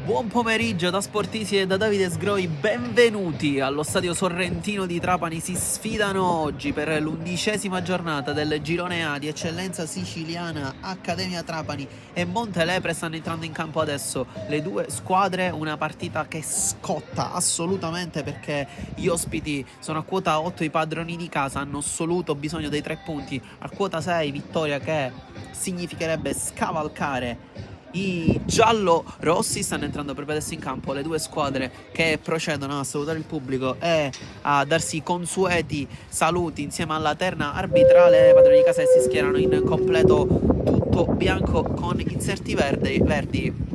Buon pomeriggio da Sportisi e da Davide Sgroi, benvenuti allo stadio Sorrentino di Trapani. Si sfidano oggi per l'11ª giornata del girone A di eccellenza siciliana. Accademia Trapani e Montelepre stanno entrando in campo adesso. Le due squadre, una partita che scotta assolutamente perché gli ospiti sono a quota 8, i padroni di casa hanno assoluto bisogno dei 3 punti. A quota 6 vittoria che significherebbe scavalcare i giallo-rossi. Stanno entrando proprio adesso in campo le due squadre che procedono a salutare il pubblico e a darsi i consueti saluti insieme alla terna arbitrale. I padroni di casa si schierano in completo tutto bianco con inserti verdi.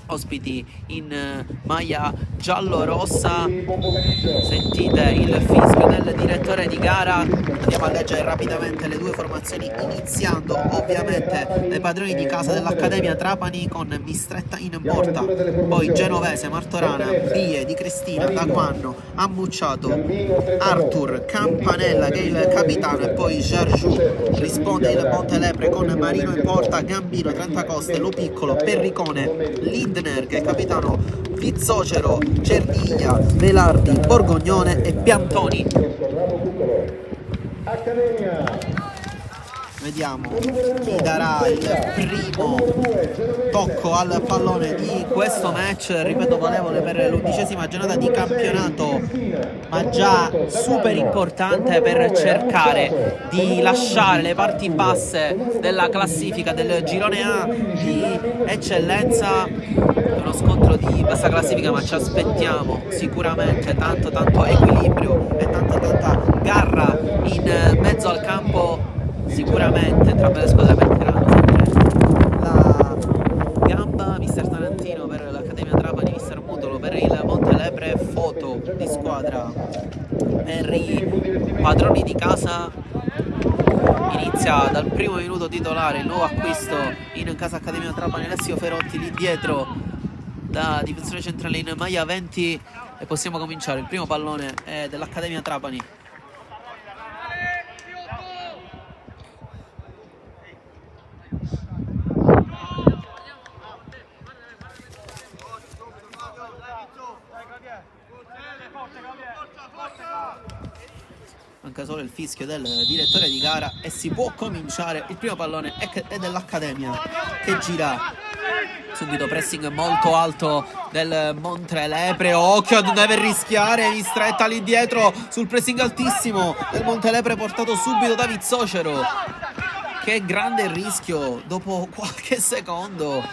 Ospiti in maglia giallo-rossa. Sentite il fischio del direttore di gara. Andiamo a leggere rapidamente le due formazioni, iniziando ovviamente dai padroni di casa dell'Accademia Trapani con Mistretta in porta, poi Genovese, Martorana, Bie, Di Cristina, Daquanno, Ammucciato, Arthur, Campanella che è il capitano e poi Jargiù. Risponde il Montelepre con Marino in porta, Gambino, Trentacoste, Lo Piccolo, Perricone, Lindner che è capitano, Pizzocero, Cerdiglia, Velardi, Borgognone e Piantoni. Vediamo chi darà il primo tocco al pallone di questo match, ripeto valevole per l'11ª giornata di campionato, ma già super importante per cercare di lasciare le parti basse della classifica del girone A di eccellenza. È uno scontro di bassa classifica, ma ci aspettiamo sicuramente tanto equilibrio e tanta garra in mezzo al campo. Sicuramente entrambe le squadre metteranno sempre la gamba. Mister Tarantino per l'Accademia Trapani, Mister Mutolo per il Montelepre, foto di squadra per i padroni di casa. Inizia dal primo minuto titolare il nuovo acquisto in casa Accademia Trapani, Alessio Ferotti, lì dietro da difensore centrale in maglia 20, e possiamo cominciare. Il primo pallone è dell'Accademia Trapani. Manca solo il fischio del direttore di gara e si può cominciare. Il primo pallone è dell'Accademia che gira subito, pressing molto alto del Montelepre. Occhio, deve rischiare Mistretta lì dietro sul pressing altissimo del Montelepre, portato subito da Pizzocero. Che grande rischio dopo qualche secondo,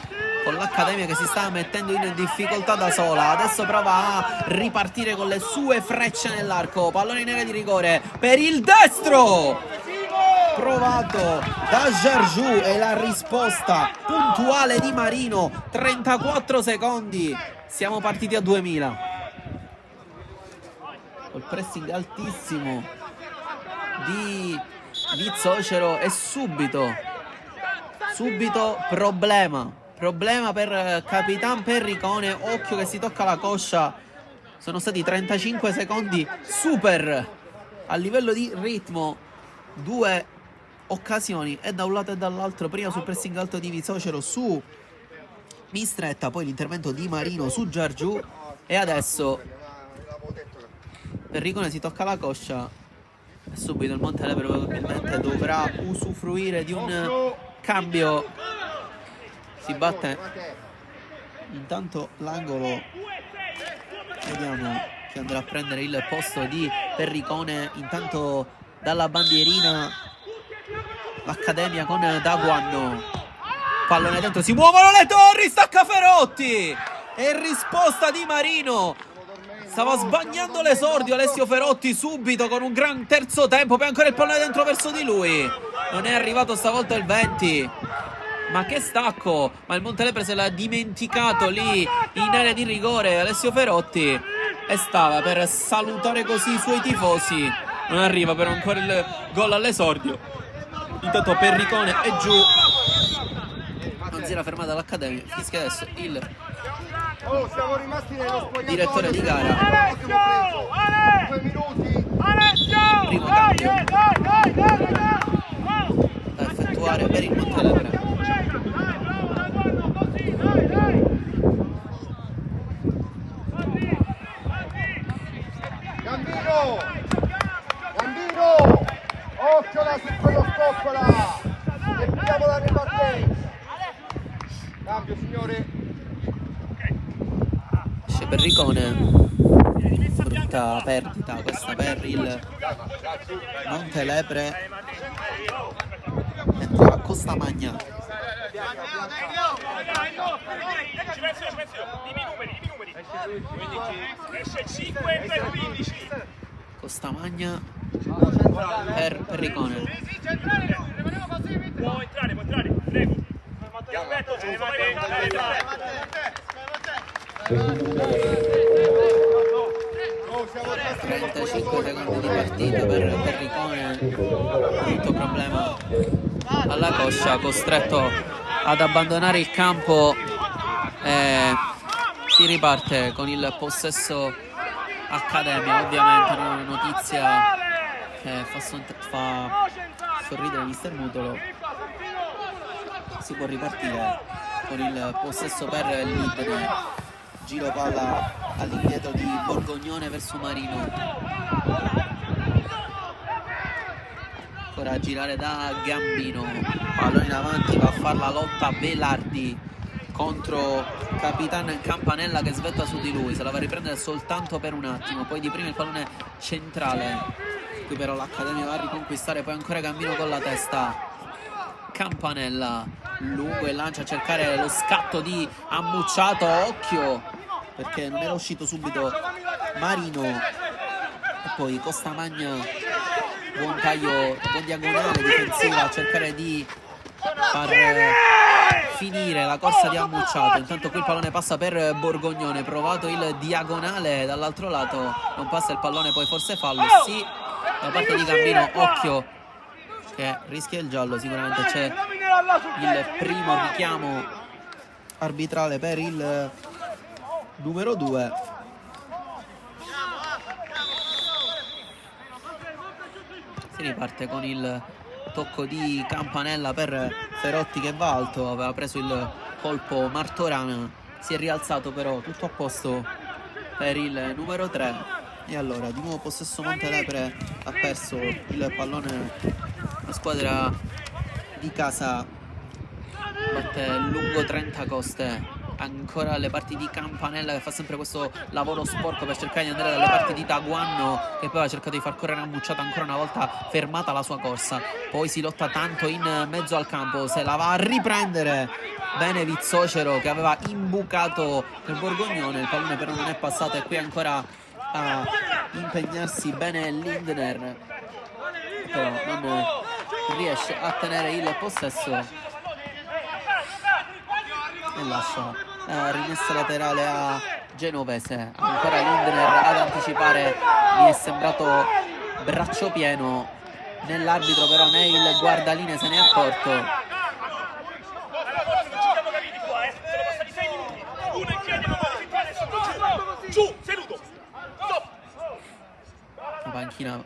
con l'Accademia che si sta mettendo in difficoltà da sola. Adesso prova a ripartire con le sue frecce nell'arco. Pallone in area di rigore per il destro, provato da Jargiù, e la risposta puntuale di Marino. 34 secondi, siamo partiti a 2000 col pressing altissimo di Pizzocero e subito problema per Capitan Perricone. Occhio che si tocca la coscia. Sono stati 35 secondi super a livello di ritmo, due occasioni e da un lato e dall'altro, prima sul pressing alto di Pizzocero su Mistretta, poi l'intervento di Marino su Jargiù, e adesso Perricone si tocca la coscia e subito il Montelepre probabilmente dovrà usufruire di un cambio. Si batte intanto l'angolo, vediamo chi andrà a prendere il posto di Perricone. Intanto dalla bandierina l'Accademia con Daquanno, pallone dentro, si muovono le torri, stacca Ferotti e risposta di Marino. Stava sbagliando l'esordio Alessio Ferotti subito con un gran terzo tempo, poi ancora il pallone dentro verso di lui. Non è arrivato stavolta il 20. Ma che stacco! Ma il Montelepre se l'ha dimenticato lì in area di rigore Alessio Ferotti, e stava per salutare così i suoi tifosi. Non arriva però ancora il gol all'esordio. Intanto Perricone è giù. Non si era fermata l'Accademia. Fischia adesso il direttore di gara. Primo cambio da effettuare per il Montelepre. Giociola su quello scoccola e piamo la ripartenza. Cambio signore. Esce Perricone, brutta perdita questa per il Montelebre. Entra Costamagna. Costamagna per Perricone. Può entrare, prego. Aspetta, 35 secondi di partita per Perricone, brutto problema alla coscia, costretto ad abbandonare il campo. Si riparte con il possesso Accademia, ovviamente una notizia che fa sorridere mister Mutolo. Si può ripartire con il possesso per l'Idner. Giro palla all'indietro di Borgognone verso Marino. Ancora a girare da Gambino. Pallone in avanti, va a fare la lotta Velardi contro Capitan Campanella che svetta su di lui. Se la va a riprendere soltanto per un attimo. Poi di prima il pallone centrale. Qui però l'Accademia va a riconquistare. Poi ancora Gambino con la testa. Campanella lungo e lancia a cercare lo scatto di Ammucciato. Occhio, perché non era uscito subito Marino. E poi Costamagna, buon taglio, buon diagonale difensiva a cercare di far finire la corsa di Ammucciato. Intanto qui il pallone passa per Borgognone, provato il diagonale dall'altro lato, non passa il pallone, poi forse fallo, sì, da parte di Gambino. Occhio che rischia il giallo, sicuramente c'è il primo richiamo arbitrale per il numero 2. Si riparte con il tocco di Campanella per Ferotti che va alto, aveva preso il colpo Martorana, si è rialzato però, tutto a posto per il numero 3. E allora di nuovo possesso Montelepre, ha perso il pallone la squadra di casa, batte lungo 30 Coste. Ancora le parti di Campanella che fa sempre questo lavoro sporco per cercare di andare dalle parti di Taguanno, che poi ha cercato di far correre Ammucciato, ancora una volta fermata la sua corsa. Poi si lotta tanto in mezzo al campo, se la va a riprendere bene Vizzocero che aveva imbucato per Borgognone, il pallone però non è passato e qui ancora a impegnarsi bene Lindner, però non riesce a tenere il possesso e lascia rimessa laterale a Genovese. Ancora Lindner ad anticipare, mi è sembrato braccio pieno nell'arbitro, però né il guardaline se ne è accorto. La panchina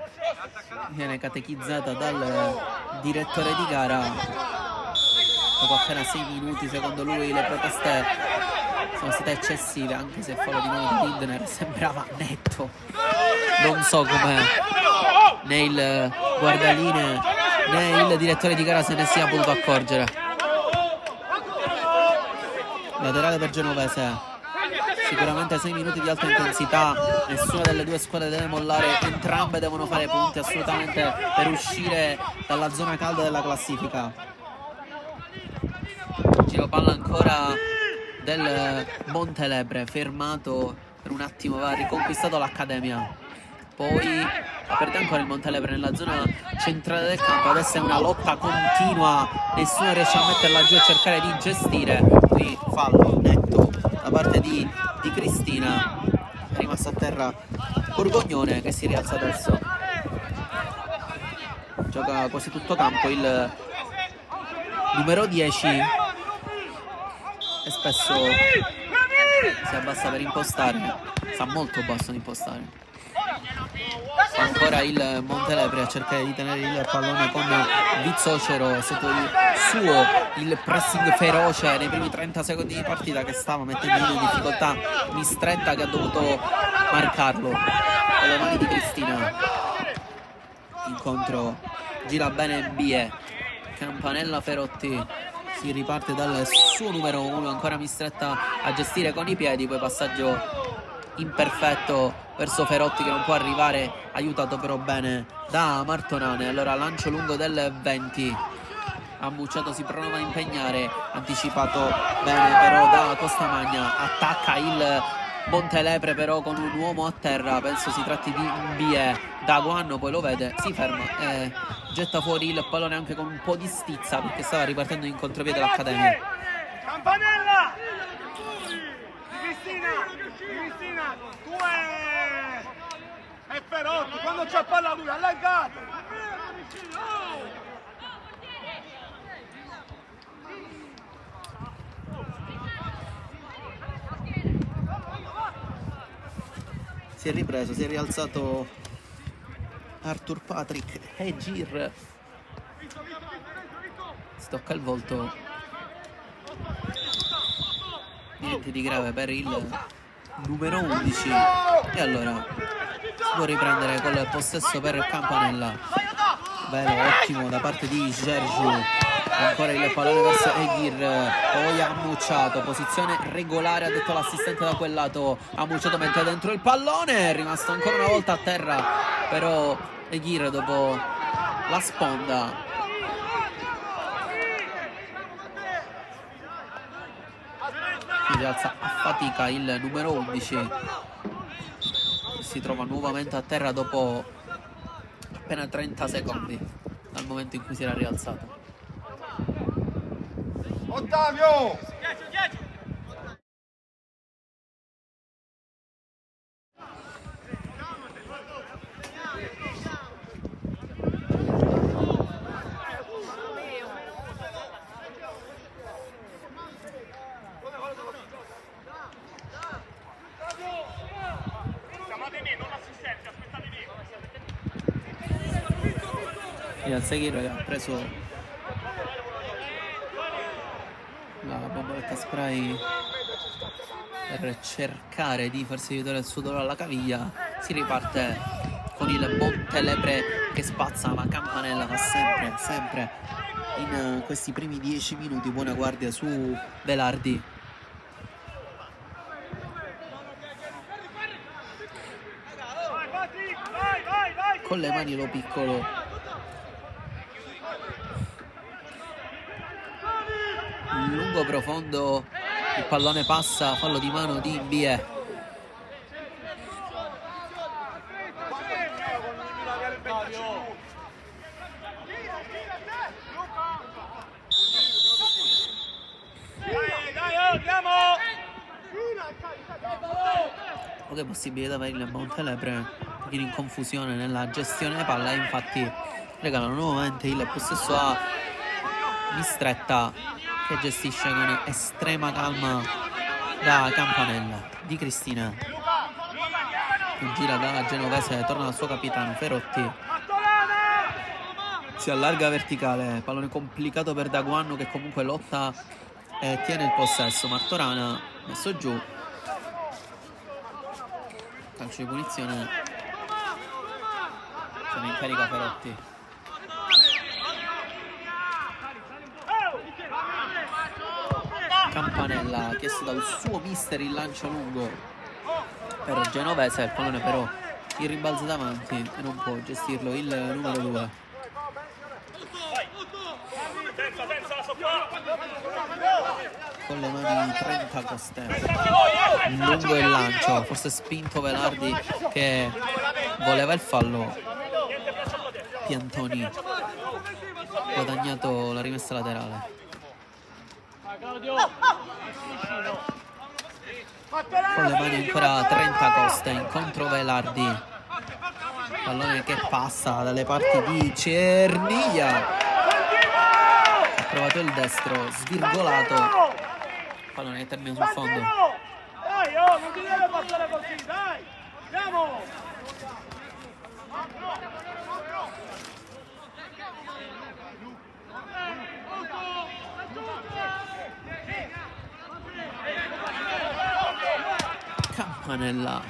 viene catechizzata dal direttore di gara. Dopo appena 6 minuti, secondo lui le proteste sono state eccessive, anche se il fallo di nuovo di Lindner sembrava netto. Non so come né il guardaline né il direttore di gara se ne sia potuto accorgere. Laterale per Genovese. Sicuramente 6 minuti di alta intensità, nessuna delle due squadre deve mollare, entrambe devono fare punti assolutamente per uscire dalla zona calda della classifica. Giro palla ancora del Montelebre, fermato per un attimo, va riconquistato l'Accademia. Poi aperte ancora il Montelebre nella zona centrale del campo, adesso è una lotta continua, nessuno riesce a metterla giù e cercare di gestire. Qui fallo netto da parte di Cristina, è rimasto a terra Borgognone che si rialza adesso, gioca quasi tutto campo il numero 10 e spesso si abbassa per impostare, sta molto basso ad impostare. Ancora il Montelebre a cercare di tenere il pallone con Vizzocero, è stato il pressing feroce nei primi 30 secondi di partita che stava mettendo in difficoltà Mistretta, che ha dovuto marcarlo con le mani di Cristina. Incontro gira bene Bie. Campanella Ferotti si riparte dal suo numero 1, ancora Mistretta a gestire con i piedi, poi passaggio imperfetto verso Ferotti che non può arrivare, aiutato però bene da Martorana. Allora lancio lungo del 20, Ammucciato si prova a impegnare, anticipato bene però da Costamagna, attacca il Montelepre però con un uomo a terra, penso si tratti di Bie. Daguanno poi lo vede, si ferma e getta fuori il pallone anche con un po' di stizza perché stava ripartendo in contropiede l'Accademia. Campanella! Cristina, tu è Ferotti, quando c'è palla lui, allargato! Si è ripreso, si è rialzato Arthur Patrick e Gir si tocca il volto, niente di grave per il numero 11 e allora si può riprendere col possesso per Campanella. Bello, ottimo da parte di Gergiu, ancora il pallone verso Egir, poi Ammucciato, posizione regolare ha detto l'assistente da quel lato. Ammucciato mette dentro il pallone, è rimasto ancora una volta a terra però Egir dopo la sponda. Si rialza a fatica il numero 11, si trova nuovamente a terra dopo appena 30 secondi dal momento in cui si era rialzato. Ottavio! Chiamatemi, non l'assistente, aspettatevi. Il Seghiro ha preso la bomboletta spray per cercare di farsi aiutare il suo dolore alla caviglia. Si riparte con il Montelepre che spazza, ma Campanella fa sempre in questi primi 10 minuti buona guardia su Velardi. Con le mani lo piccolo, lungo profondo, il pallone passa, fallo di mano di Bie. Poche possibilità per il Montelepre, un pochino in confusione nella gestione della palla, infatti regalano nuovamente il possesso a Mistretta che gestisce con estrema calma da Campanella. Di Cristina che gira da Genovese, torna al suo capitano Ferotti, si allarga verticale, pallone complicato per Daguanno che comunque lotta e tiene il possesso. Martorana messo giù, calcio di punizione, se ne incarica Ferotti. Campanella ha chiesto dal suo mister il lancio lungo per Genovese, il pallone però il rimbalzo davanti e non può gestirlo il numero 2. Con le mani 30 Coste, lungo il lancio, forse spinto Velardi che voleva il fallo. Piantoni guadagnato la rimessa laterale. Con le mani ancora 30 Coste, incontro Velardi, pallone che passa dalle parti di Cerniglia, ha provato il destro, svirgolato, pallone che termina sul fondo. Dai, non ti deve passare così, dai! Andiamo! Campanella,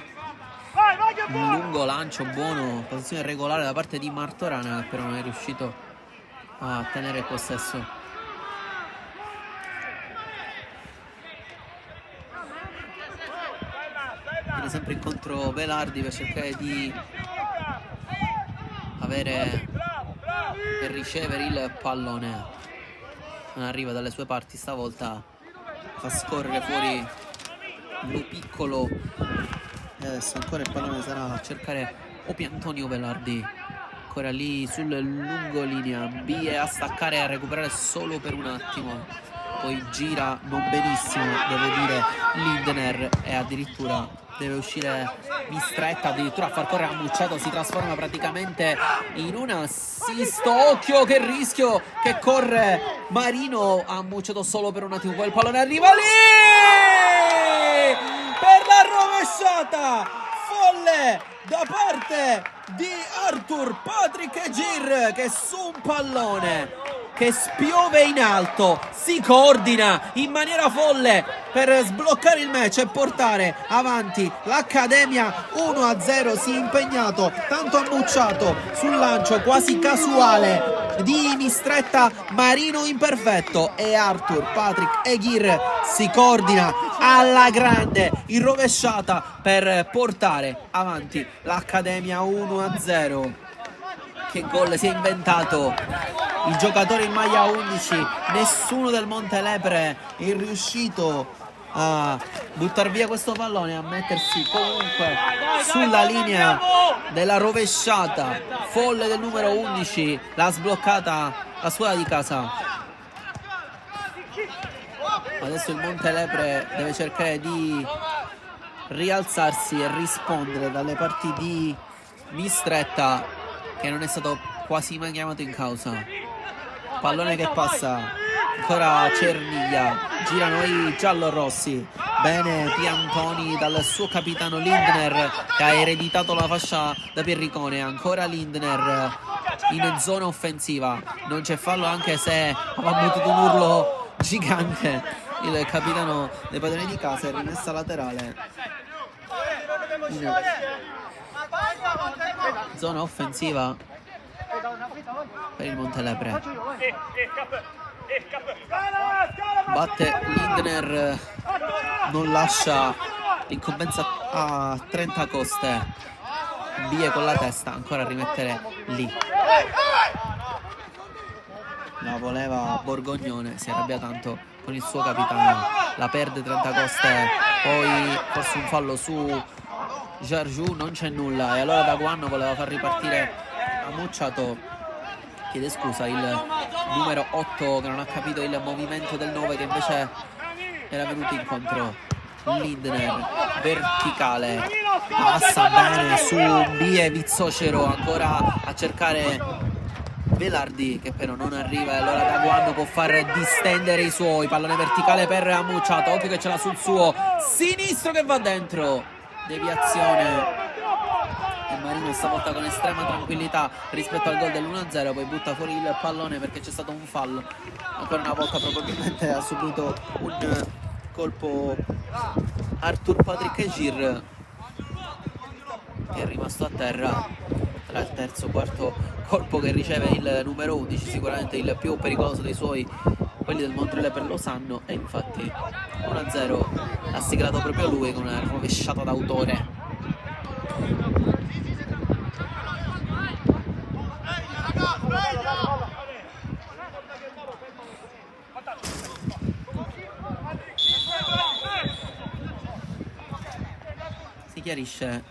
un lungo lancio buono, posizione regolare da parte di Martorana che però non è riuscito a tenere il possesso. Viene sempre incontro Velardi per cercare di avere per ricevere il pallone. Non arriva dalle sue parti stavolta, fa scorrere fuori lo piccolo e adesso ancora il pallone sarà a cercare Piantonio Velardi, ancora lì sul lungolinea, Bie a staccare e a recuperare solo per un attimo, poi gira non benissimo devo dire Lindner e addirittura deve uscire Mistretta, addirittura a far correre Ammucciato, si trasforma praticamente in un assist. Occhio che rischio che corre Marino, Ammucciato solo per un attimo, poi il pallone arriva lì per la rovesciata folle da parte di Arthur Patrick Egir, che su un pallone che spiove in alto si coordina in maniera folle per sbloccare il match e portare avanti l'Accademia 1-0. Si è impegnato tanto Ammucciato sul lancio quasi casuale di Mistretta, Marino imperfetto, e Arthur Patrick Egir si coordina alla grande in rovesciata per portare avanti l'Accademia 1-0. Che gol si è inventato il giocatore in maglia 11, nessuno del Montelepre è riuscito a buttare via questo pallone, a mettersi comunque sulla linea della rovesciata folle del numero 11, l'ha sbloccata la squadra di casa. Adesso il Montelepre deve cercare di rialzarsi e rispondere dalle parti di Mistretta, che non è stato quasi mai chiamato in causa. Pallone che passa, ancora Cerniglia, girano i giallorossi, bene Piantoni dal suo capitano Lindner che ha ereditato la fascia da Pierricone, ancora Lindner in zona offensiva, non c'è fallo anche se aveva avuto un urlo gigante il capitano dei padroni di casa, è rimessa laterale in zona offensiva per il Montelepre. Batte Lindner, non lascia l'incombenza a 30 coste. Bie con la testa ancora a rimettere lì, la voleva Borgognone, si arrabbia tanto con il suo capitano, la perde 30 coste, poi forse un fallo su Jarju, non c'è nulla e allora Daguanno voleva far ripartire Ammucciato, chiede scusa il numero 8 che non ha capito il movimento del 9 che invece era venuto incontro. Lindner verticale, passa bene su Bie, Vizzocero ancora a cercare Velardi che però non arriva e allora Daguanno può far distendere i suoi, pallone verticale per Ammucciato, occhio che ce l'ha sul suo sinistro che va dentro, deviazione e Marino stavolta con estrema tranquillità rispetto al gol dell'1-0, poi butta fuori il pallone perché c'è stato un fallo, ancora una volta probabilmente ha subito un colpo Arthur Patrick Egir che è rimasto a terra. Tra il terzo quarto colpo che riceve il numero 11, sicuramente il più pericoloso dei suoi, quelli del Montelepre lo sanno, e infatti 1-0 ha siglato proprio lui con una rovesciata d'autore. Si chiarisce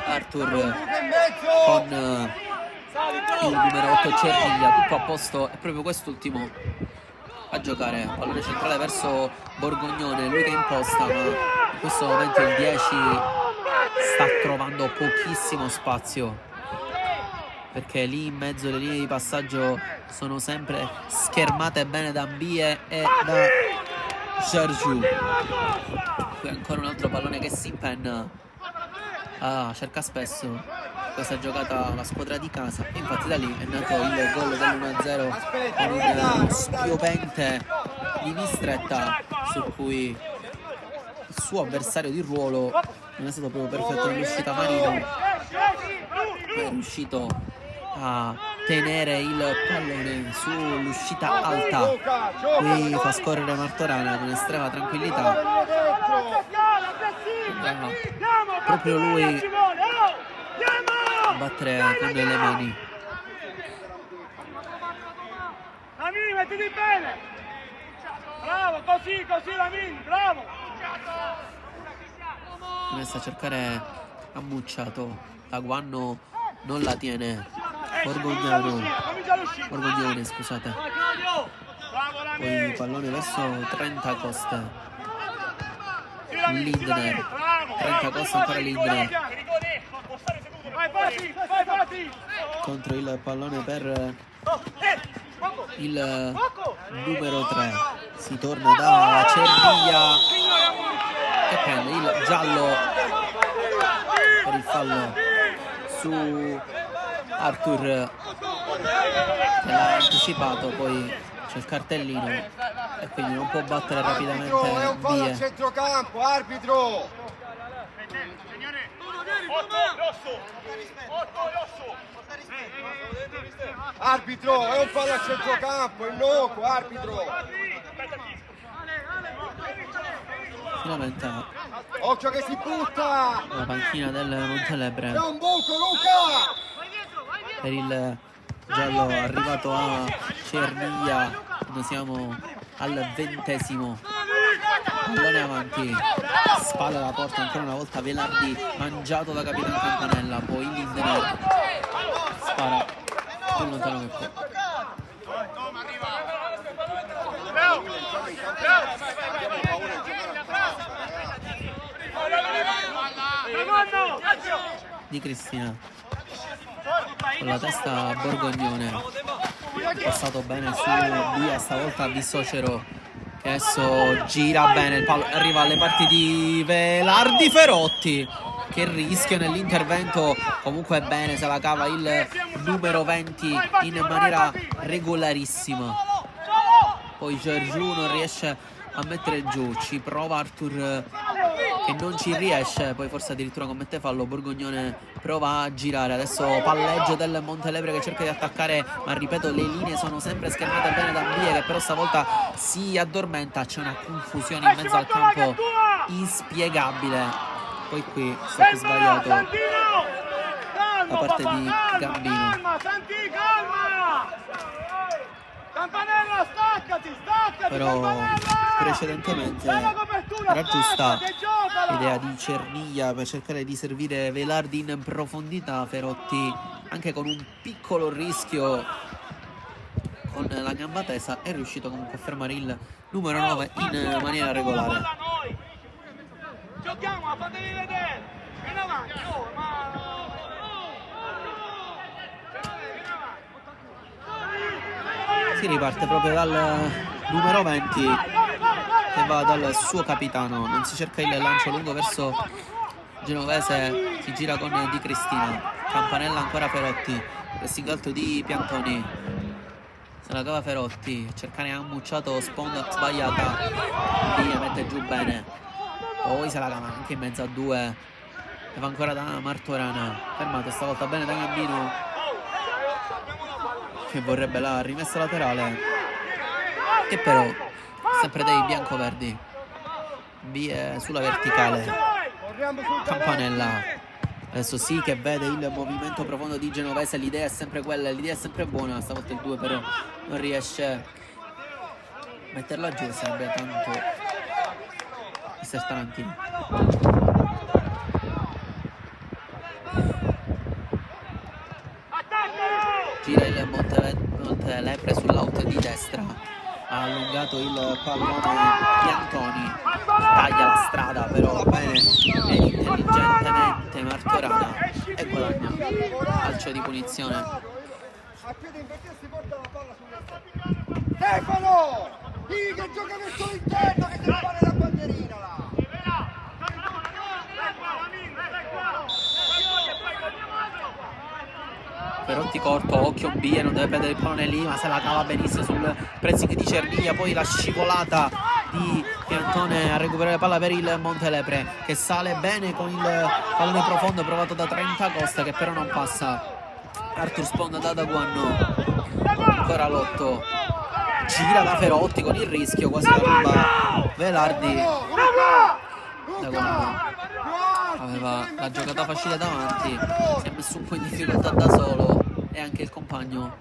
Arthur con il numero 8 Cerniglia, tutto a posto, è proprio quest'ultimo a giocare, pallone centrale verso Borgognone, lui che imposta, ma in questo momento il 10 sta trovando pochissimo spazio perché lì in mezzo le linee di passaggio sono sempre schermate bene da Bie e da Jarju. Qui ancora un altro pallone che si impenna, cerca spesso questa giocata la squadra di casa, infatti da lì è nato il gol dell'1-0 con un spiovente di Mistretta su cui il suo avversario di ruolo non è stato proprio perfetto nell'uscita. Marino è riuscito a tenere il pallone sull'uscita alta. Qui fa scorrere Martorana con estrema tranquillità. Proprio lui a battere con le mani. Lamini, mettiti bene! Bravo, così, Lamini, bravo! Messa a cercare Ammucciato. La Guanno non la tiene. Borgognone, scusate. Poi il pallone verso 30 Coste. Lindner. 30 Coste, ancora Lindner. Contro il pallone per il numero 3. Si torna da Cerviglia che prende il giallo per il fallo su Arthur, che l'ha anticipato. Poi c'è il cartellino e quindi non può battere rapidamente. Arbitro, è un fallo Vie. a centrocampo, arbitro! Arbitro, è un fallo a centrocampo, è innocuo, arbitro! Si lamenta Occhio che si butta! la panchina del Montelebre È un buco, Luca! per il giallo arrivato a Cerviglia. Noi siamo al 20°. Pallone avanti, spalla alla porta ancora una volta Velardi, mangiato da capitano Campanella. Poi Lindner spara più lontano che può. Di Cristina con la testa Borgognone, passato bene su Via, stavolta di Socero che adesso gira bene il palo, arriva alle parti di Velardi. Ferotti che rischia nell'intervento, comunque bene, se la cava il numero 20 in maniera regolarissima. Poi Gergiù non riesce a mettere giù, ci prova Arthur che non ci riesce, poi forse addirittura commette fallo. Borgognone prova a girare, adesso palleggio del Montelebre che cerca di attaccare, ma ripeto, le linee sono sempre schermate bene da Vie, che però stavolta si addormenta. C'è una confusione in mezzo al campo inspiegabile. Poi qui è stato sbagliato da parte di Gambino. Campanella, staccati, Però precedentemente era giusta l'idea di Cerviglia per cercare di servire Velardi in profondità. Ferotti, anche con un piccolo rischio con la gamba tesa, è riuscito comunque a fermare il numero 9 in maniera regolare. Giochiamo, fatevi vedere. Vieni avanti, Si riparte proprio dal numero 20 che va dal suo capitano, non si cerca il lancio lungo verso Genovese, si gira con Di Cristina. Campanella, ancora Ferotti, pressing alto di Piantoni, se la cava Ferotti, cercare Ammucciato, sponda sbagliata, Via mette giù bene, poi se la cava anche in mezzo a due e va ancora da Martorana, fermato stavolta bene da Gambino che vorrebbe la rimessa laterale, che però sempre dei biancoverdi. Vie sulla verticale, Campanella adesso sì che vede il movimento profondo di Genovese, l'idea è sempre quella, l'idea è sempre buona, stavolta il 2 però non riesce a metterla giù, sarebbe tanto mister Tarantino. Gira il Montelebre sull'out di destra, ha allungato il pallone Piantoni, taglia la strada però va bene e intelligentemente Martorana e guadagna calcio di punizione. A piede invertito si porta la palla sulle Stefano! Chi che gioca verso l'interno che deve fare la bandierina là! Ferotti corto, occhio Bie, non deve perdere il pallone lì, ma se la cava benissimo sul pressing di Cerviglia. Poi la scivolata di Piantone a recuperare la palla per il Montelebre che sale bene con il pallone profondo provato da 30 Costa, che però non passa Arthur sponda da Daguanno, ancora Lotto, gira da Ferotti con il rischio, quasi la ruba Velardi. Daguanno aveva la giocata facile davanti, si è messo un po' in difficoltà da solo e anche il compagno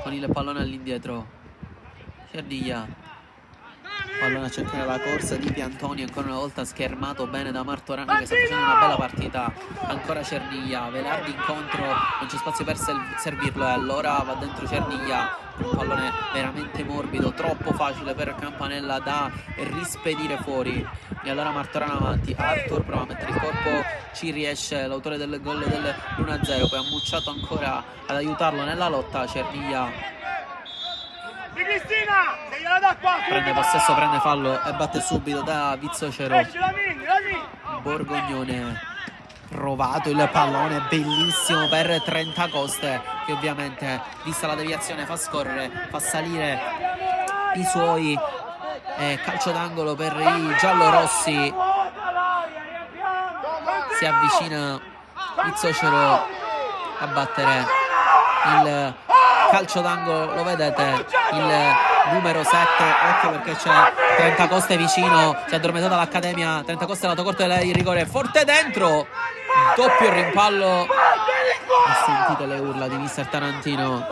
con il pallone all'indietro. Cerdiglia, pallone a cercare la corsa di Piantoni, ancora una volta schermato bene da Martorana che sta facendo una bella partita. Ancora Cerdiglia, Velardi incontro, non c'è spazio per servirlo e allora va dentro Cerdiglia, un pallone veramente morbido, troppo facile per Campanella da rispedire fuori. E allora Martorana avanti, Arthur prova a mettere il corpo, ci riesce l'autore del gol dell'1-0, poi ha Mucciato ancora ad aiutarlo nella lotta. Cerdiglia prende possesso, prende fallo e batte subito da Vizzocero. Borgognone, provato il pallone, bellissimo per Trentacoste, che ovviamente, vista la deviazione, fa scorrere, fa salire i suoi. Calcio d'angolo per i giallorossi. Si avvicina Vizzocero a battere il calcio d'angolo, lo vedete, il numero 7, occhio perché c'è Trentacoste vicino, si è addormentata l'Accademia. Trentacoste lato corto del rigore, forte dentro, doppio rimpallo. E sentite le urla di mister Tarantino.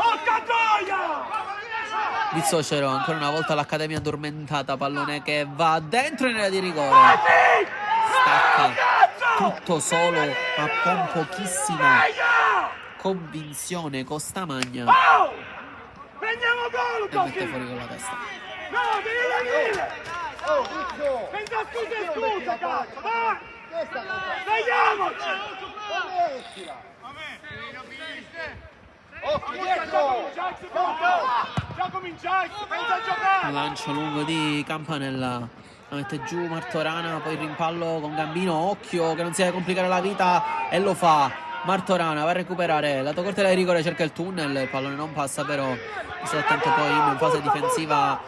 Vizzocero, ancora una volta l'Accademia addormentata, pallone che va dentro in area di rigore, stacca tutto solo ma con pochissima convinzione Costamagna e mette fuori con la testa. No, devi venire! Senza scusa, cazzo, vai! Svegliamoci! Già cominciai, pensa a giocare! Lancio lungo di Campanella, la mette giù Martorana, poi il rimpallo con Gambino, occhio che non si deve complicare la vita e lo fa. Martorana va a recuperare, lato corto del rigore, cerca il tunnel, il pallone non passa, però sta attento poi in fase difensiva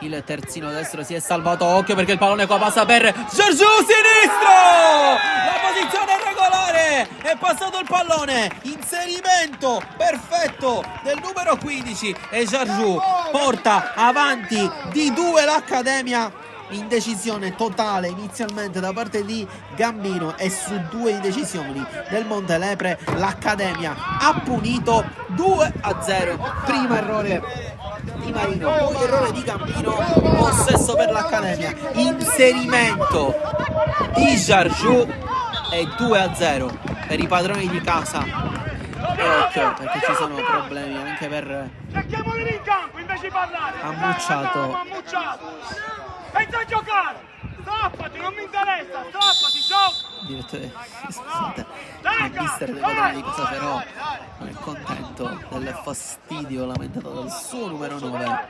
il terzino destro, si è salvato, occhio perché il pallone qua passa per Giorgiù, sinistro, la posizione è regolare, è passato il pallone, inserimento perfetto del numero 15 e Giorgiù porta avanti di 2 l'Accademia. Indecisione totale inizialmente da parte di Gambino e su 2 indecisioni del Montelepre l'Accademia ha punito 2-0. Primo errore di Marino, poi errore di Gambino, possesso per l'Accademia, inserimento di Giorgiù e 2-0 per i padroni di casa. E occhio perché ci sono problemi anche per Ammucciato. Pensa a giocare! Strappati, non mi interessa! Strappati, gioca! Direttore, scusate, il mister dei padroni di casa però non è contento del fastidio lamentato dal suo numero 9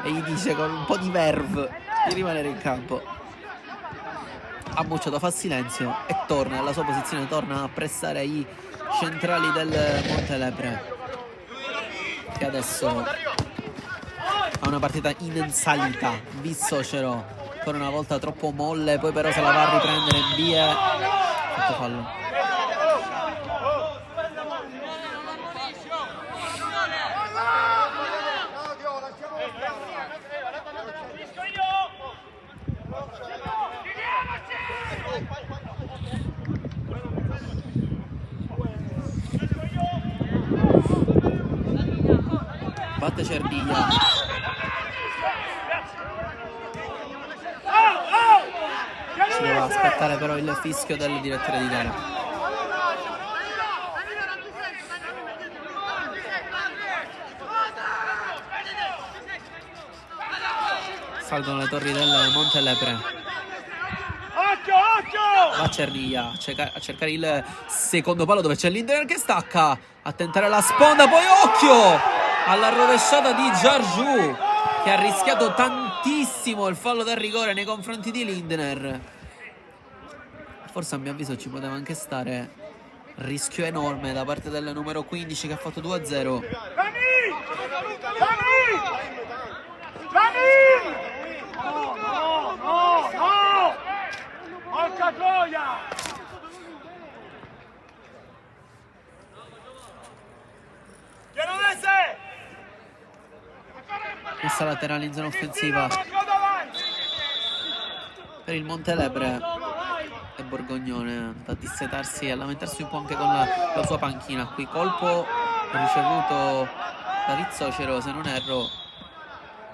e gli dice con un po' di verve di rimanere in campo. Ammucciato fa silenzio e torna alla sua posizione, torna a pressare i centrali del Montelepre, che adesso ha una partita in salita. Vizzocero ancora una volta troppo molle, poi però se la va a riprendere in via, fatto fallo. Batte Cerdiglia, si deve aspettare però il fischio del direttore di gara. Salgono le torri del Montelepre. Va Cerdiglia a cercare il secondo palo dove c'è Lindener che stacca, a tentare la sponda, poi occhio alla rovesciata di Giorgiù che ha rischiato tantissimo il fallo da rigore nei confronti di Lindener. Forse a mio avviso ci poteva anche stare, rischio enorme da parte del numero 15 che ha fatto 2-0. Porca troia! rimessa laterale in zona offensiva per il Montelebre, e Borgognone da dissetarsi e a lamentarsi un po' anche con la sua panchina. Qui colpo ricevuto da Vizzocero, se non erro,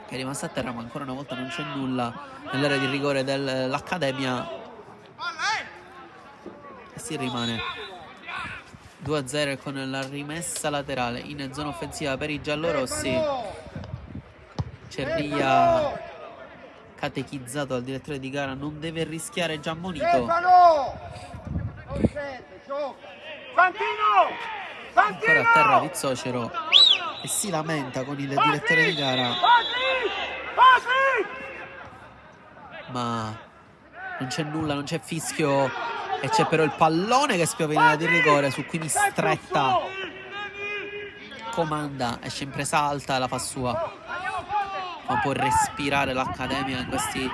che è rimasto a terra, ma ancora una volta non c'è nulla nell'area di rigore dell'Accademia e si rimane 2-0 con la rimessa laterale in zona offensiva per i giallorossi. Cernia, catechizzato dal direttore di gara, non deve rischiare, già ammonito. Ancora a terra Vizzocero e si lamenta con il direttore di gara, ma non c'è nulla, non c'è fischio, e c'è però il pallone che spiova in area di rigore, su cui Mistretta comanda, esce in presa alta e la fa sua. Ma può respirare l'Accademia in questi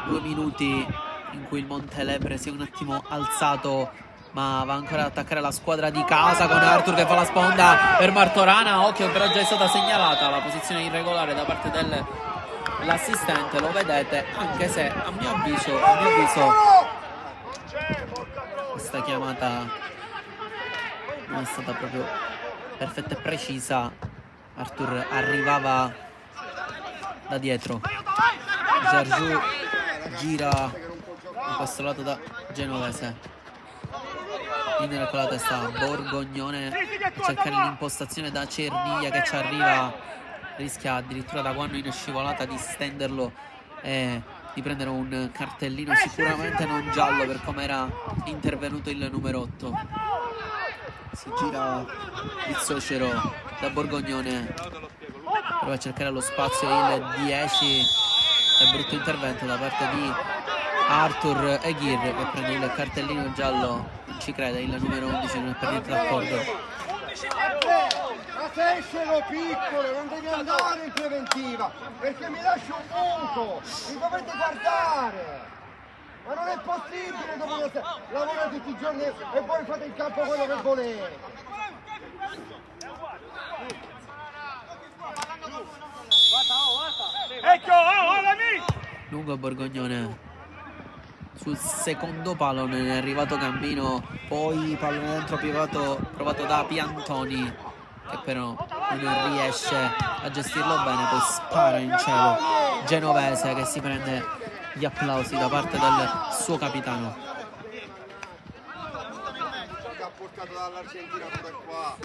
2 minuti in cui il Montelebre si è un attimo alzato, ma va ancora ad attaccare la squadra di casa con Arthur che fa la sponda per Martorana. Occhio, però già è stata segnalata la posizione irregolare da parte dell'assistente, lo vedete, anche se a mio avviso questa chiamata non è stata proprio perfetta e precisa. Arthur arrivava da dietro, Giargiù gira in questo lato da Genovese, Lindner con la testa, Borgognone a cercare l'impostazione da Cernia che ci arriva, rischia addirittura da quando in scivolata di stenderlo e di prendere un cartellino sicuramente non giallo per come era intervenuto il numero 8. Si gira Vizzocero da Borgognone, prova a cercare lo spazio il 10, e brutto intervento da parte di Arthur Eghir che prende il cartellino giallo. Non ci crede il numero 11, non è per niente d'accordo. Ma se sono piccole non devi andare in preventiva, perché mi lasci un punto, mi dovete guardare. Ma non è possibile, dopo lavoro tutti i giorni e poi fate in campo quello che volete. Lungo Borgognone sul secondo palo, non è arrivato Gambino, poi pallone dentro provato da Piantoni che però non riesce a gestirlo bene, poi spara in cielo Genovese che si prende gli applausi da parte del suo capitano. Ha portato dall'Argentina pure qua.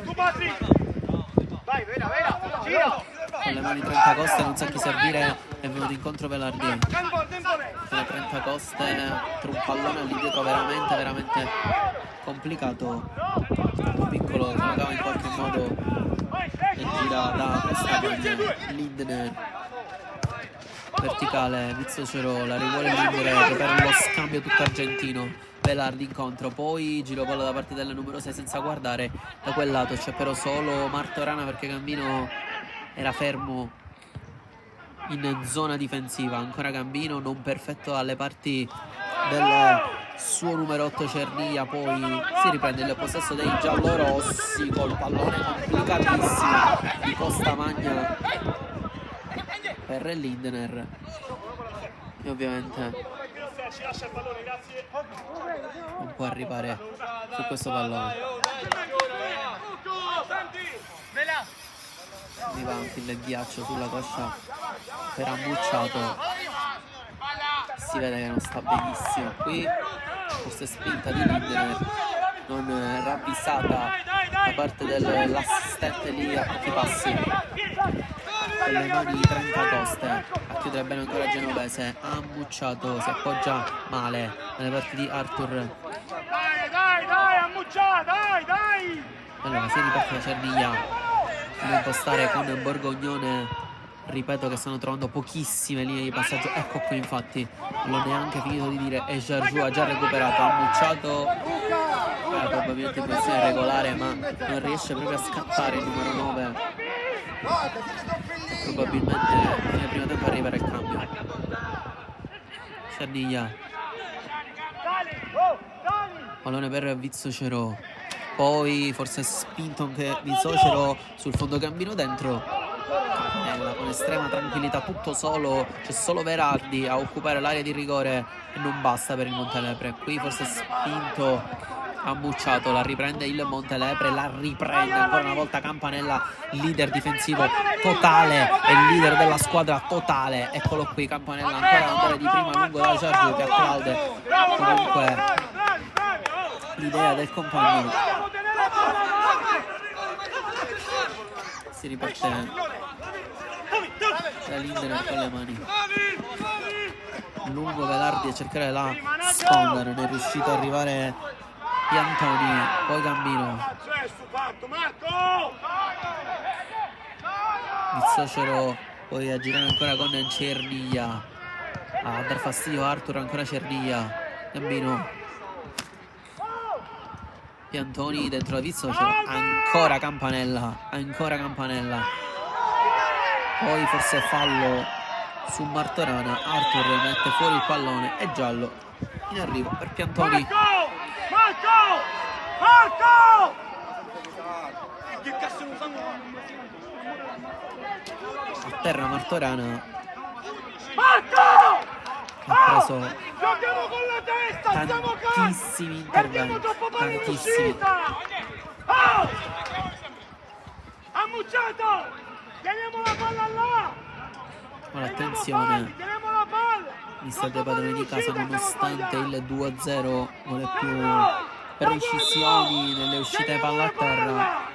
Tu passi! Vai, vera, gira! Con le mani 30 Coste, non sa chi servire, è venuto incontro Velardi. Con le 30 Coste per un pallone all'indietro veramente complicato. Piccolo giocava in qualche modo e gira da questa maglia Lindner. Verticale, Vizzocero la rivuole Lindner per lo scambio tutto argentino. Velardi incontro, poi giro palla da parte del numero 6 senza guardare da quel lato, c'è però solo Martorana perché Gambino era fermo in zona difensiva. Ancora Gambino non perfetto alle parti del suo numero 8 Cernia, poi si riprende il possesso dei giallorossi col pallone complicatissimo di Costa Magna per Lindner e ovviamente non può arrivare su questo pallone. Arriva anche il ghiaccio sulla coscia per Ammucciato, si vede che non sta benissimo qui, questa spinta di Lindner non ravvisata da parte dell'assistente lì a pochi passi. Con le mani 30 Coste a chiudere bene ancora Genovese. Ammucciato si appoggia male nelle parti di Arthur. Dai, Ammucciato, dai! Allora si riparte da Cernia a impostare con Borgognone, ripeto che stanno trovando pochissime linee di passaggio. Ecco qui infatti, non l'ho neanche finito di dire, e Giargiù ha già recuperato. Ammucciato probabilmente in posizione regolare, ma non riesce proprio a scattare il numero 9. Probabilmente nel primo tempo arriverà il cambio. Cernia, pallone per Vizzocero, poi forse spinto anche Vizzocero sul fondo gambino dentro. Campanella con estrema tranquillità, tutto solo, c'è solo Verardi a occupare l'area di rigore e non basta per il Montelepre. Qui forse spinto, ammucciato, la riprende il Montelepre, la riprende ancora una volta Campanella, leader difensivo totale e leader della squadra totale. Eccolo qui Campanella ancora ad andare di prima lungo da Giorgio che applaude comunque l'idea del compagno. Si riparte da Lindener con le mani lungo Velardi a cercare la sponda, non è riuscito ad arrivare Piantoni, poi Gambino, Vizzocero poi a girare ancora con Cerniglia, a dar fastidio Arthur, ancora Cerniglia, Gambino, Piantoni dentro la Vizzocero, ancora Campanella, poi forse fallo su Martorana, Arthur mette fuori il pallone e giallo in arrivo per Piantoni. Marco! A terra Martorana Marco! che ha preso Giochiamo con la testa, siamo tantissimi interventi, tantissimi. Ammucciato! Teniamo la palla là! Ma attenzione, Teniamo la palla! mister De Padroni di casa, nonostante il 2-0 vuole più precisioni nelle uscite palla a terra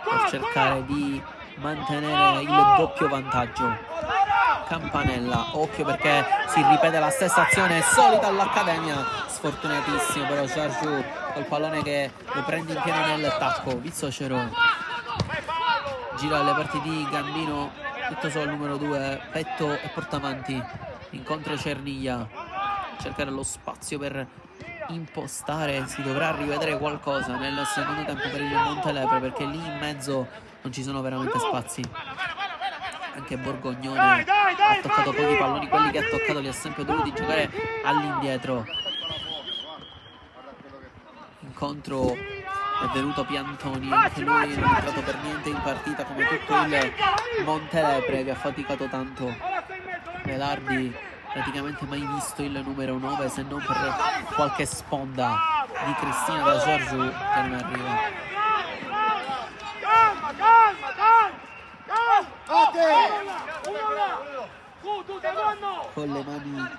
per cercare di mantenere il doppio vantaggio. Campanella, occhio perché si ripete la stessa azione solita all'Accademia, sfortunatissimo però Giorgio col pallone che lo prende in pieno nel tacco. Vizzocero gira alle parti di Gambino, tutto solo il numero 2, petto e porta avanti, incontra Cerniglia, cercare lo spazio per impostare, si dovrà rivedere qualcosa nel secondo tempo per il Montelepre perché lì in mezzo non ci sono veramente spazi. Anche Borgognone ha toccato pochi palloni, quelli che ha toccato li ha sempre dovuti giocare all'indietro. Incontro è venuto Piantoni, anche lui non è entrato per niente in partita come tutto il Montelepre che ha faticato tanto. Velardi praticamente mai visto il numero 9 se non per qualche sponda di Cristina da Giorgio che non arriva. Con le mani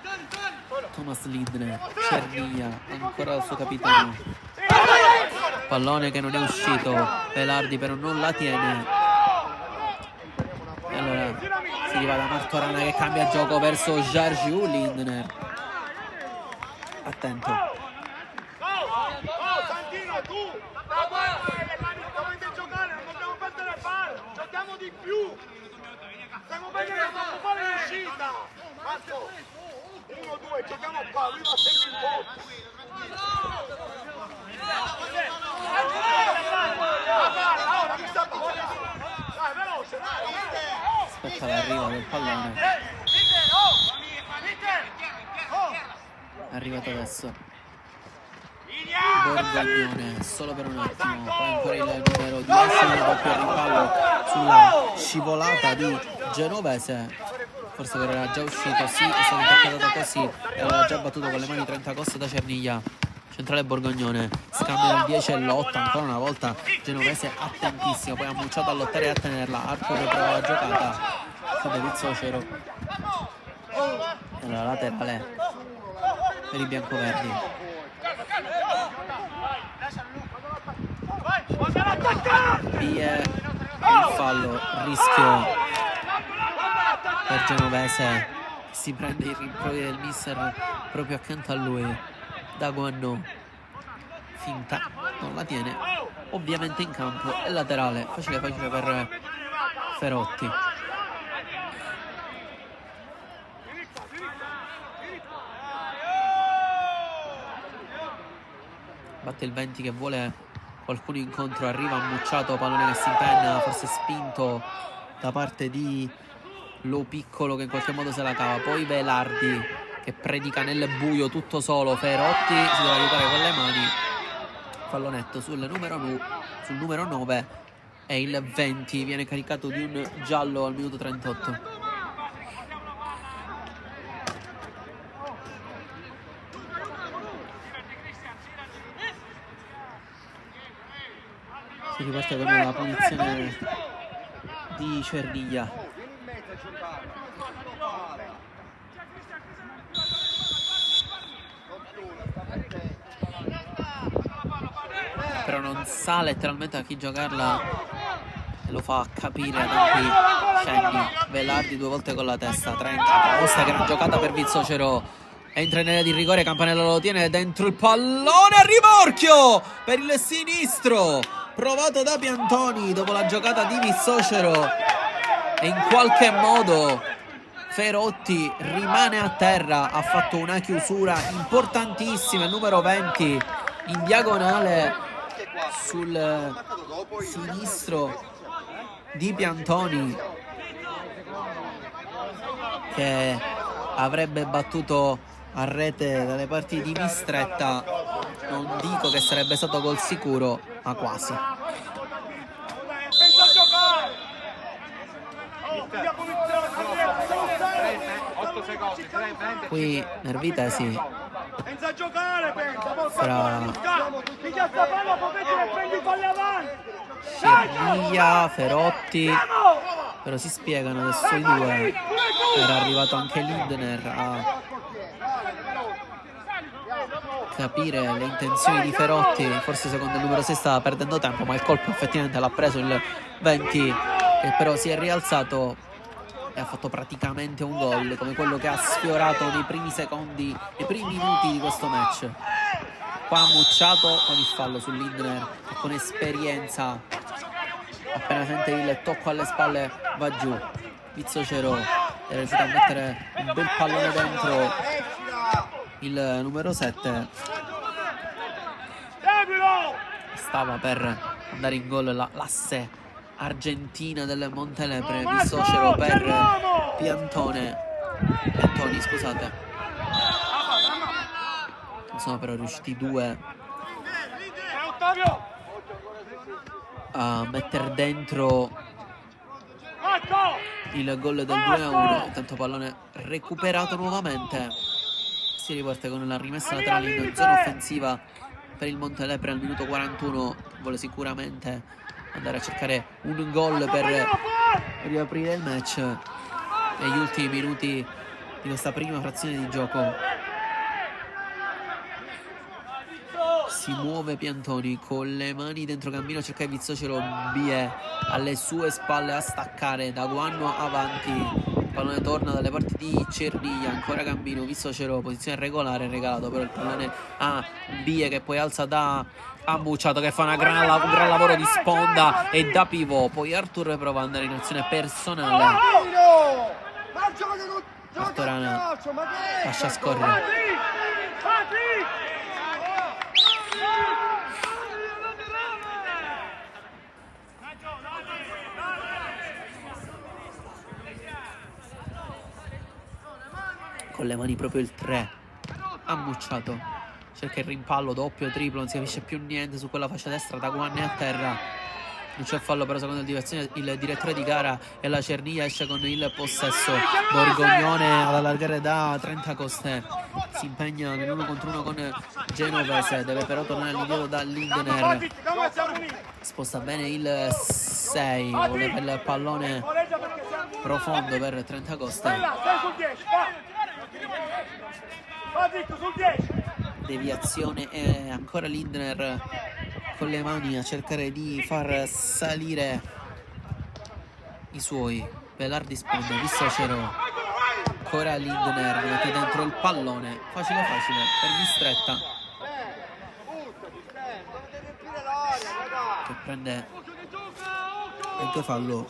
Thomas Lindner, Cerniglia, ancora il suo capitano. Pallone che non è uscito, Velardi però non la tiene. E allora si va da Martorana che cambia gioco verso Giorgio Lindner. Attento. Santino, tu! Dovete giocare, non dobbiamo perdere palla! Giochiamo di più! Stiamo vedendo troppo fare l'uscita! Marco! 1-2, giochiamo qua, lui va sempre in porta! Dai, veloce, dai! Aspetta l'arrivo del pallone. È arrivato adesso Borgognone, solo per un attimo, poi ancora il numero 10, il doppio rimpallo sulla scivolata di Genovese, forse era già uscito, sì, è stato interpretato così e aveva già battuto con le mani 30 coste da Cerniglia. Centrale Borgognone, scambio del 10 e lotta ancora una volta Genovese attentissimo, poi ha ammucciato a lottare e a tenerla. Arthur prova la giocata, chiude Vizzocero e la laterale per i biancoverdi. Vie il fallo, rischio per Genovese, si prende i rimproveri del mister proprio accanto a lui. Daguanno finta, non la tiene, ovviamente in campo è laterale, facile per Ferotti. Batte il 20 che vuole qualcuno incontro, arriva ammucciato, pallone che si impenna, forse spinto da parte di Lo Piccolo che in qualche modo se la cava, poi Velardi che predica nel buio tutto solo, Ferotti si deve aiutare con le mani Pallonetto sul numero 9 e il 20 viene caricato di un giallo al minuto 38. Si riparte con la punizione di Cerdiglia. Però non sa letteralmente a chi giocarla e lo fa capire ad Ampi. Scendi, Velardi 2 volte con la testa, 30 Costa, che era giocata per Vizzocero. Entra in area di rigore, Campanella lo tiene dentro il pallone a rimorchio per il sinistro, provato da Piantoni dopo la giocata di Vizzocero, e in qualche modo Ferotti rimane a terra. Ha fatto una chiusura importantissima, il numero 20 in diagonale sul sinistro di Piantoni, che avrebbe battuto a rete dalle parti di Mistretta. Non dico che sarebbe stato gol sicuro, ma quasi. Pensa a giocare! 8 secondi, Qui Nervitesi pensa a giocare, pensa! fra Piglia sta palla, potete e prendi i palli avanti! Cerdiglia, Ferotti, però si spiegano adesso i due. Era arrivato anche Lindner a capire le intenzioni di Ferotti. Forse secondo il numero 6 stava perdendo tempo, ma il colpo effettivamente l'ha preso il 20, che però si è rialzato e ha fatto praticamente un gol come quello che ha sfiorato nei primi secondi, nei primi minuti di questo match. Qua ha mucciato con il fallo su Lindner, e con esperienza, appena sente il tocco alle spalle va giù. Vizzocero è riuscito a mettere un bel pallone dentro il numero 7. Stava per andare in gol l'asse argentina del Montelepre. Vizzocero per Piantoni, scusate. Sono però riusciti i due a mettere dentro il gol del 2-1. Intanto pallone recuperato nuovamente. Si riparte con la rimessa laterale in zona offensiva per il Montelepre al minuto 41. Vuole sicuramente andare a cercare un gol per riaprire il match negli ultimi minuti di questa prima frazione di gioco. Si muove Piantoni con le mani dentro cammino, cerca il Vizzocero. Bie alle sue spalle a staccare, da Guanno avanti, il pallone torna dalle parti di Cerdiglia, ancora Gambino, Vizzocero posizione regolare, regalato però il pallone a Bie, che poi alza da Ammucciato, che fa un gran lavoro di sponda e da pivot. Poi Artur prova ad andare in azione personale, Martorana lascia scorrere. Con le mani proprio il 3, Ammucciato cerca il rimpallo doppio, triplo, non si capisce più niente su quella fascia destra. Da Guanne a terra, non c'è fallo però secondo il direttore di gara, e la Cerdiglia esce con il possesso. Borgognone ad allargare da 30 Coste, si impegna nell'1 contro 1 con Genovese, deve però tornare all'indietro da Lindner, sposta bene il 6, vuole il pallone profondo per 30 Coste. Deviazione e ancora Lindner con le mani a cercare di far salire i suoi. Velardi sponda, Vizzocero, ancora Lindner, mette dentro il pallone, facile per Mistretta, che prende anche fallo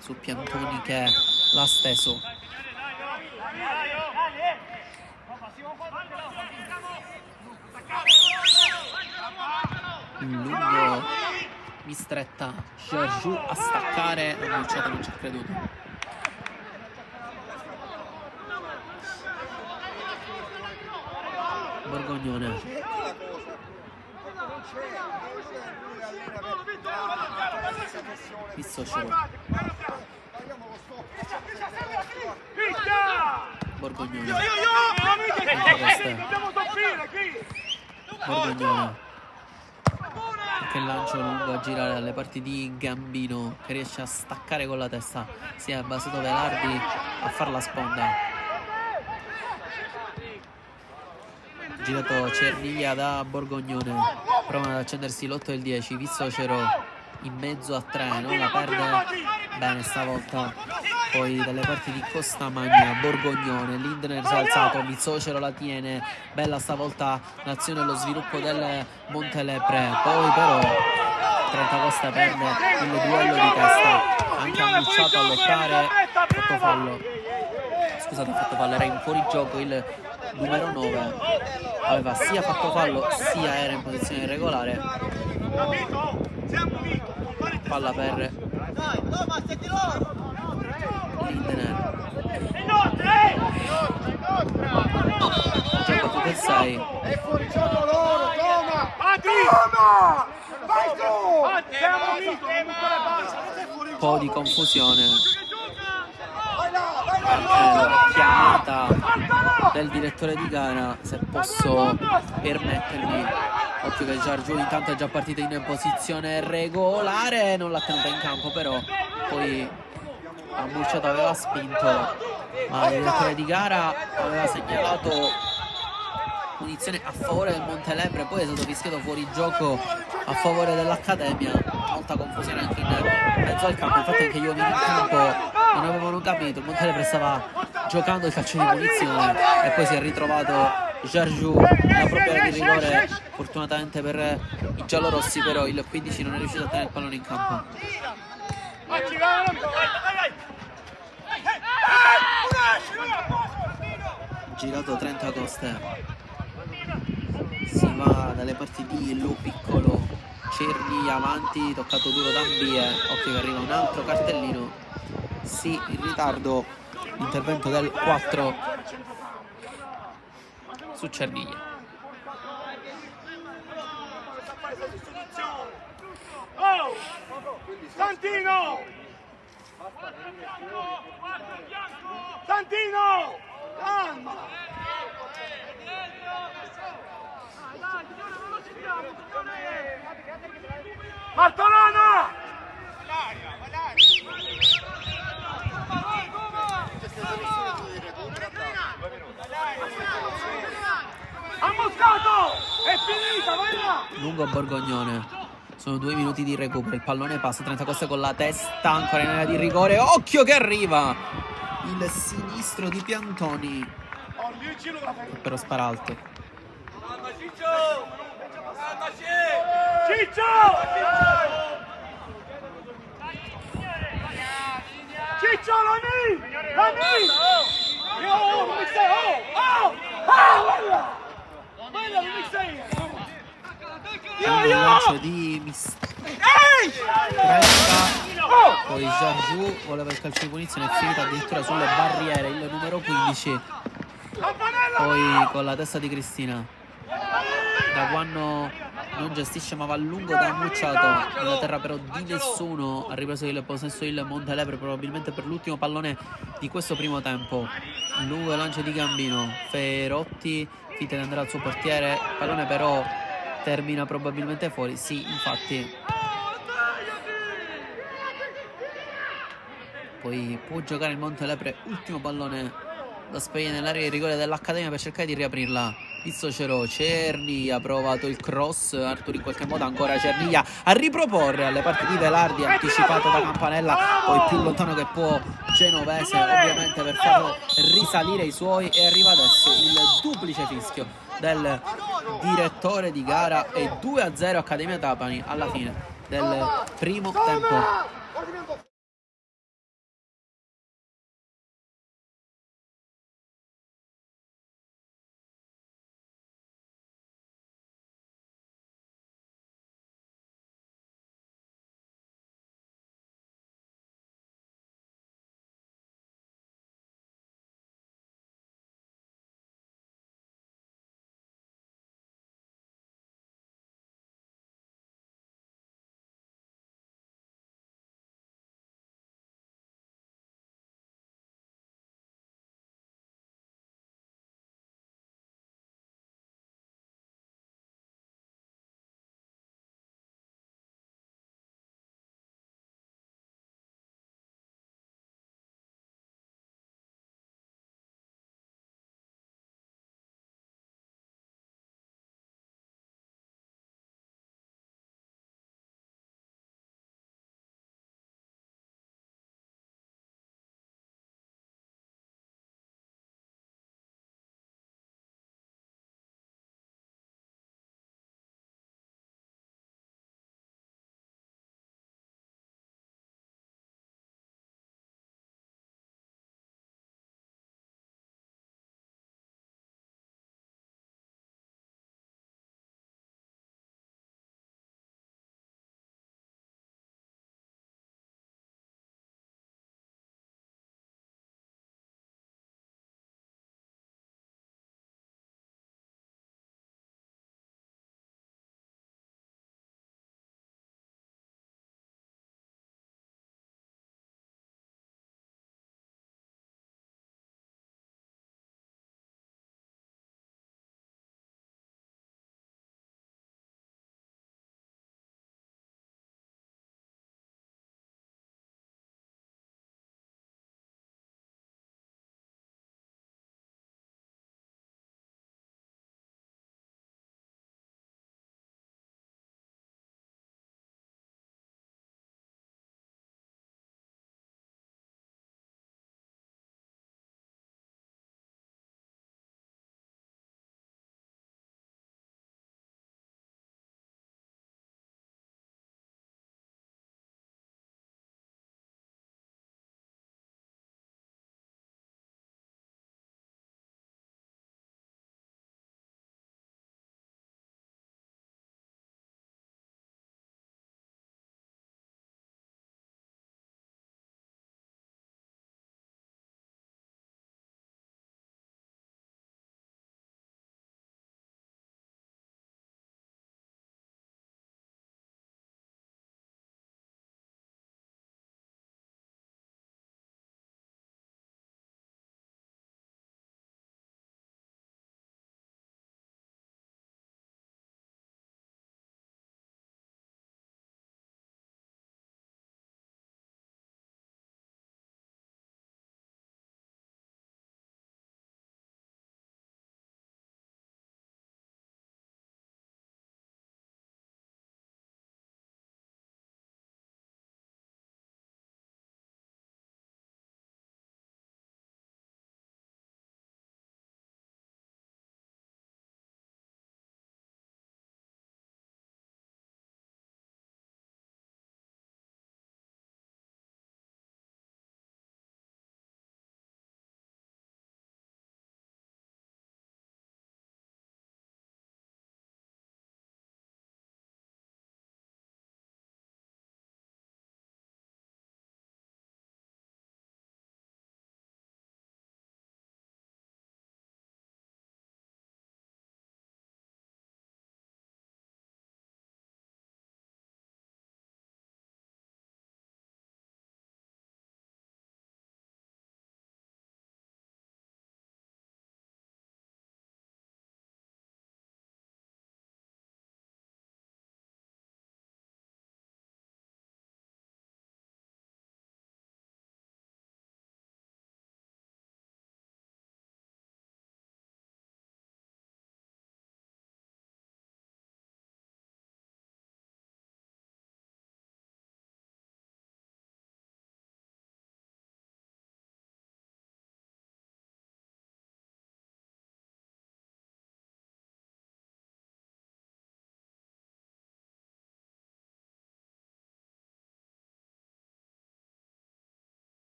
su Piantoni, che l'ha steso. Un lungo Mistretta, giù a staccare, Ammucciato non ci ha creduto. Borgognone Vissocero, Borgognone, Borgognone che lancio lungo a girare alle parti di Gambino, che riesce a staccare con la testa. Si è basato Velardi a far la sponda. Girato Cerniglia da Borgognone, provano ad accendersi l'8 e il 10. Vissocero in mezzo a 3, non la perde bene stavolta. Poi dalle parti di Costamagna, Borgognone, Lindner si è alzato, Vissocero la tiene, bella stavolta l'azione e lo sviluppo del Montelepre. Poi però Trentacoste perde il duello di testa, anche annunciato a lottare, fatto fallo. Scusate, fatto fallo, era in fuorigioco il numero 9, aveva sia fatto fallo sia era in posizione irregolare. Palla per Lindner, già battuto il 6. È fuori gioco loro, toma! Toma! Vai tu! Un po' di confusione, Vai là, anche chiamata del direttore di gara, se posso permettermi. Occhio che Giargiù intanto è già partito in posizione regolare, non l'ha tenuta in campo, però poi Ammucciato aveva spinto, ma il direttore di gara aveva segnalato punizione a favore del Montelepre. Poi è stato fischiato fuori gioco a favore dell'Accademia. Molta confusione anche in mezzo al campo, infatti anche gli uomini in campo non avevano capito, il Montelepre stava giocando il calcio di punizione e poi si è ritrovato Giargiù la propria area di rigore. Fortunatamente per i giallorossi però il 15 non è riuscito a tenere il pallone in campo. Girato Trentacoste, si va dalle parti di Lu Piccolo, Cerni avanti, toccato duro da Ambie. Occhio che arriva un altro cartellino, sì, in ritardo l'intervento del 4 su Cerniglia. Santino! Santino! Calma! Martorana! Ammoscato! È finita, vai là! Lungo Borgognone. Sono 2 minuti di recupero, il pallone passa, Trentacoste con la testa ancora in area di rigore. Occhio che arriva il sinistro di Piantoni, però spara alto. Ciccio! Ciccio, la mi! Oh, non mi sei! Guarda! Guarda, non mi sei! Un lancio di Mistretta, poi Giargiù voleva il calcio di punizione, è finita addirittura sulle barriere il numero 15. Poi con la testa di Cristina, da quando non gestisce ma va lungo da Ammucciato, nella terra però di nessuno, ha ripreso il possesso il Montelepre probabilmente per l'ultimo pallone di questo primo tempo. Lungo lancio di Gambino, Ferotti finta di andare al suo portiere, pallone però termina probabilmente fuori, sì, infatti. Poi può giocare il Montelepre, ultimo pallone da spedire nell'area di rigore dell'Accademia per cercare di riaprirla. Vissocero, Cerniglia ha provato il cross, Arturi in qualche modo ancora Cerniglia a riproporre alle parti di Velardi, anticipato da Campanella, poi più lontano che può Genovese ovviamente per far risalire i suoi, e arriva adesso il duplice fischio del direttore di gara e 2-0 Accademia Trapani alla fine del primo tempo.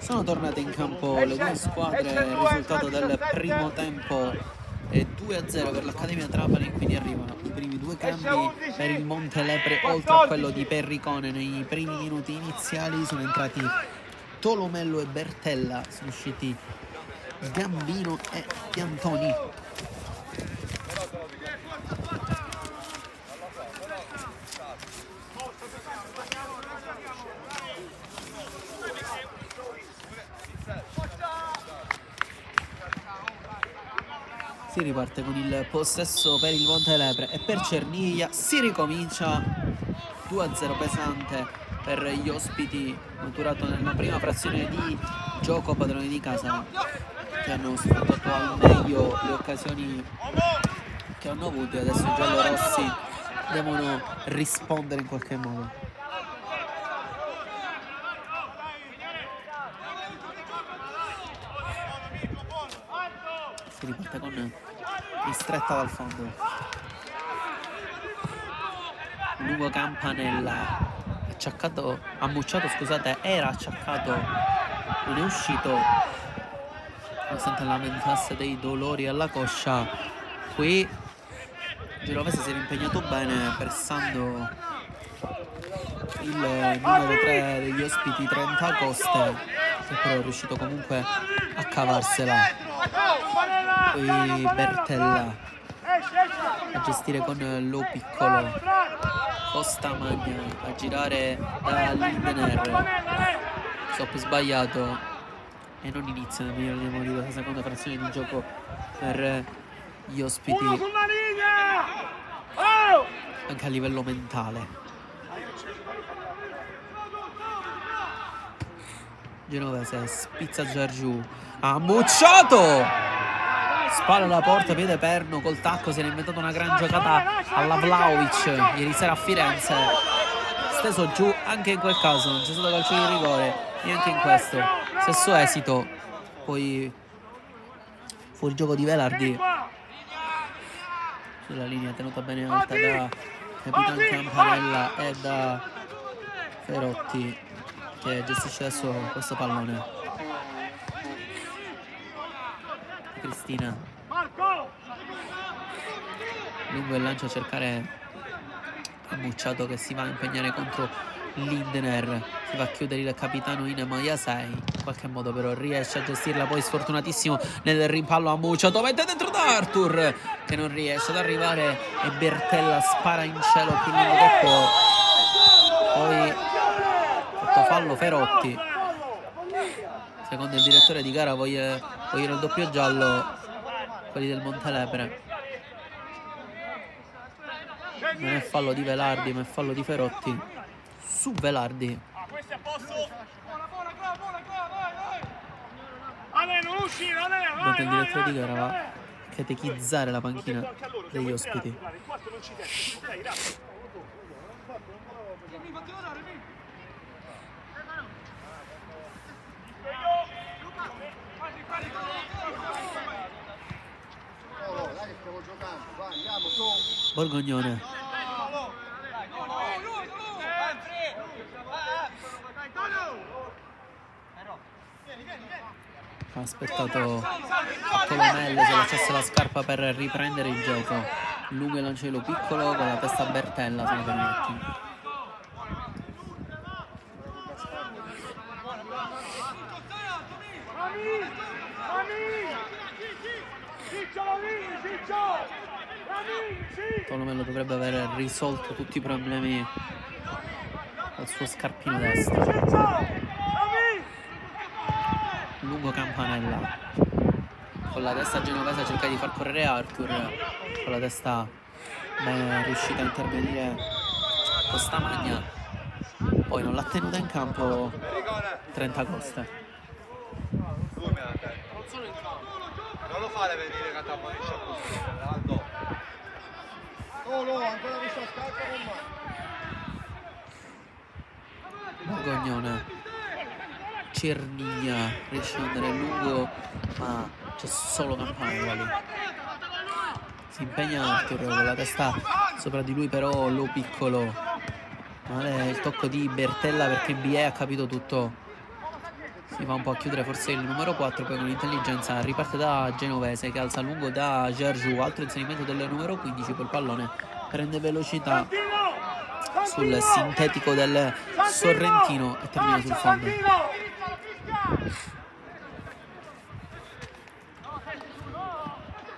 Sono tornate in campo le due squadre, il risultato del primo tempo è 2-0 per l'Accademia Trapani, quindi arrivano i primi due cambi per il Montelepre, oltre a quello di Perricone. Nei primi minuti iniziali sono entrati Tolomello e Bertella, sono usciti Gambino e Piantoni. Si riparte con il possesso per il Montelepre e per Cerniglia si ricomincia. 2-0 pesante per gli ospiti, maturato nella prima frazione di gioco, padroni di casa che hanno sfruttato al meglio le occasioni che hanno avuto, e adesso i giallorossi devono rispondere in qualche modo. Si riparte con ristretta dal fondo. Lungo Campanella ammucciato, scusate, era acciaccato, non è uscito nonostante lamentasse dei dolori alla coscia. Qui Genovese si è impegnato bene, pressando il numero 3 degli ospiti, 30 Coste, che però è riuscito comunque a cavarsela. Poi Bertella a gestire con Lo Piccolo, Costa Magna a girare da Lindener, stop sbagliato e non inizia nel migliore dei modi la seconda frazione di gioco per gli ospiti, anche a livello mentale. Genovese spizza giù, ha ammucciato, spalla alla porta, piede perno, col tacco si era inventato una gran giocata alla Vlahovic ieri sera a Firenze, steso giù anche in quel caso, non c'è stato calcio di rigore neanche in questo, stesso esito. Poi fuori gioco di Velardi sulla linea tenuta bene alta da Capitan Campanella e da Ferotti, che gestisce adesso questo pallone. Cristina lungo il lancio a cercare Ammucciato, che si va a impegnare contro Lindener, si va a chiudere il capitano in maglia 6, in qualche modo però riesce a gestirla, poi sfortunatissimo nel rimpallo Ammucciato, mette dentro da Arthur che non riesce ad arrivare e Bertella spara in cielo più lungo che può. Poi sotto fallo Ferotti, secondo il direttore di gara vogliono il doppio giallo quelli del Montelepre. Non è fallo di Velardi ma è fallo di Ferotti su Velardi. Mentre il direttore di gara va a catechizzare la panchina degli ospiti. Borgognone ha aspettato Tolomello se lasciasse la scarpa per riprendere il gioco. Lungo il lancio di Lo Piccolo con la testa a Bertella, sono Ferretti. Tolomello dovrebbe aver risolto tutti i problemi al suo scarpino destro. Lungo Campanella con la testa genovese cerca di far correre Arthur, con la testa bene riuscita a intervenire Costa Magna, poi non l'ha tenuta in campo 30 Coste. Non lo fare venire che t'ammonisce così. Ancora questa scarpa con me. Borgognone, Cerniglia riesce ad andare lungo ma c'è solo Campanella lì. Si impegna Arthur con la testa sopra di lui, però Lo Piccolo. Male il tocco di Bertella perché BE ha capito tutto Si va un po' a chiudere forse il numero 4, poi con intelligenza riparte da Genovese che alza a lungo da Gergiu, altro inserimento del numero 15, poi il pallone prende velocità sul sintetico del Sorrentino e termina sul fondo.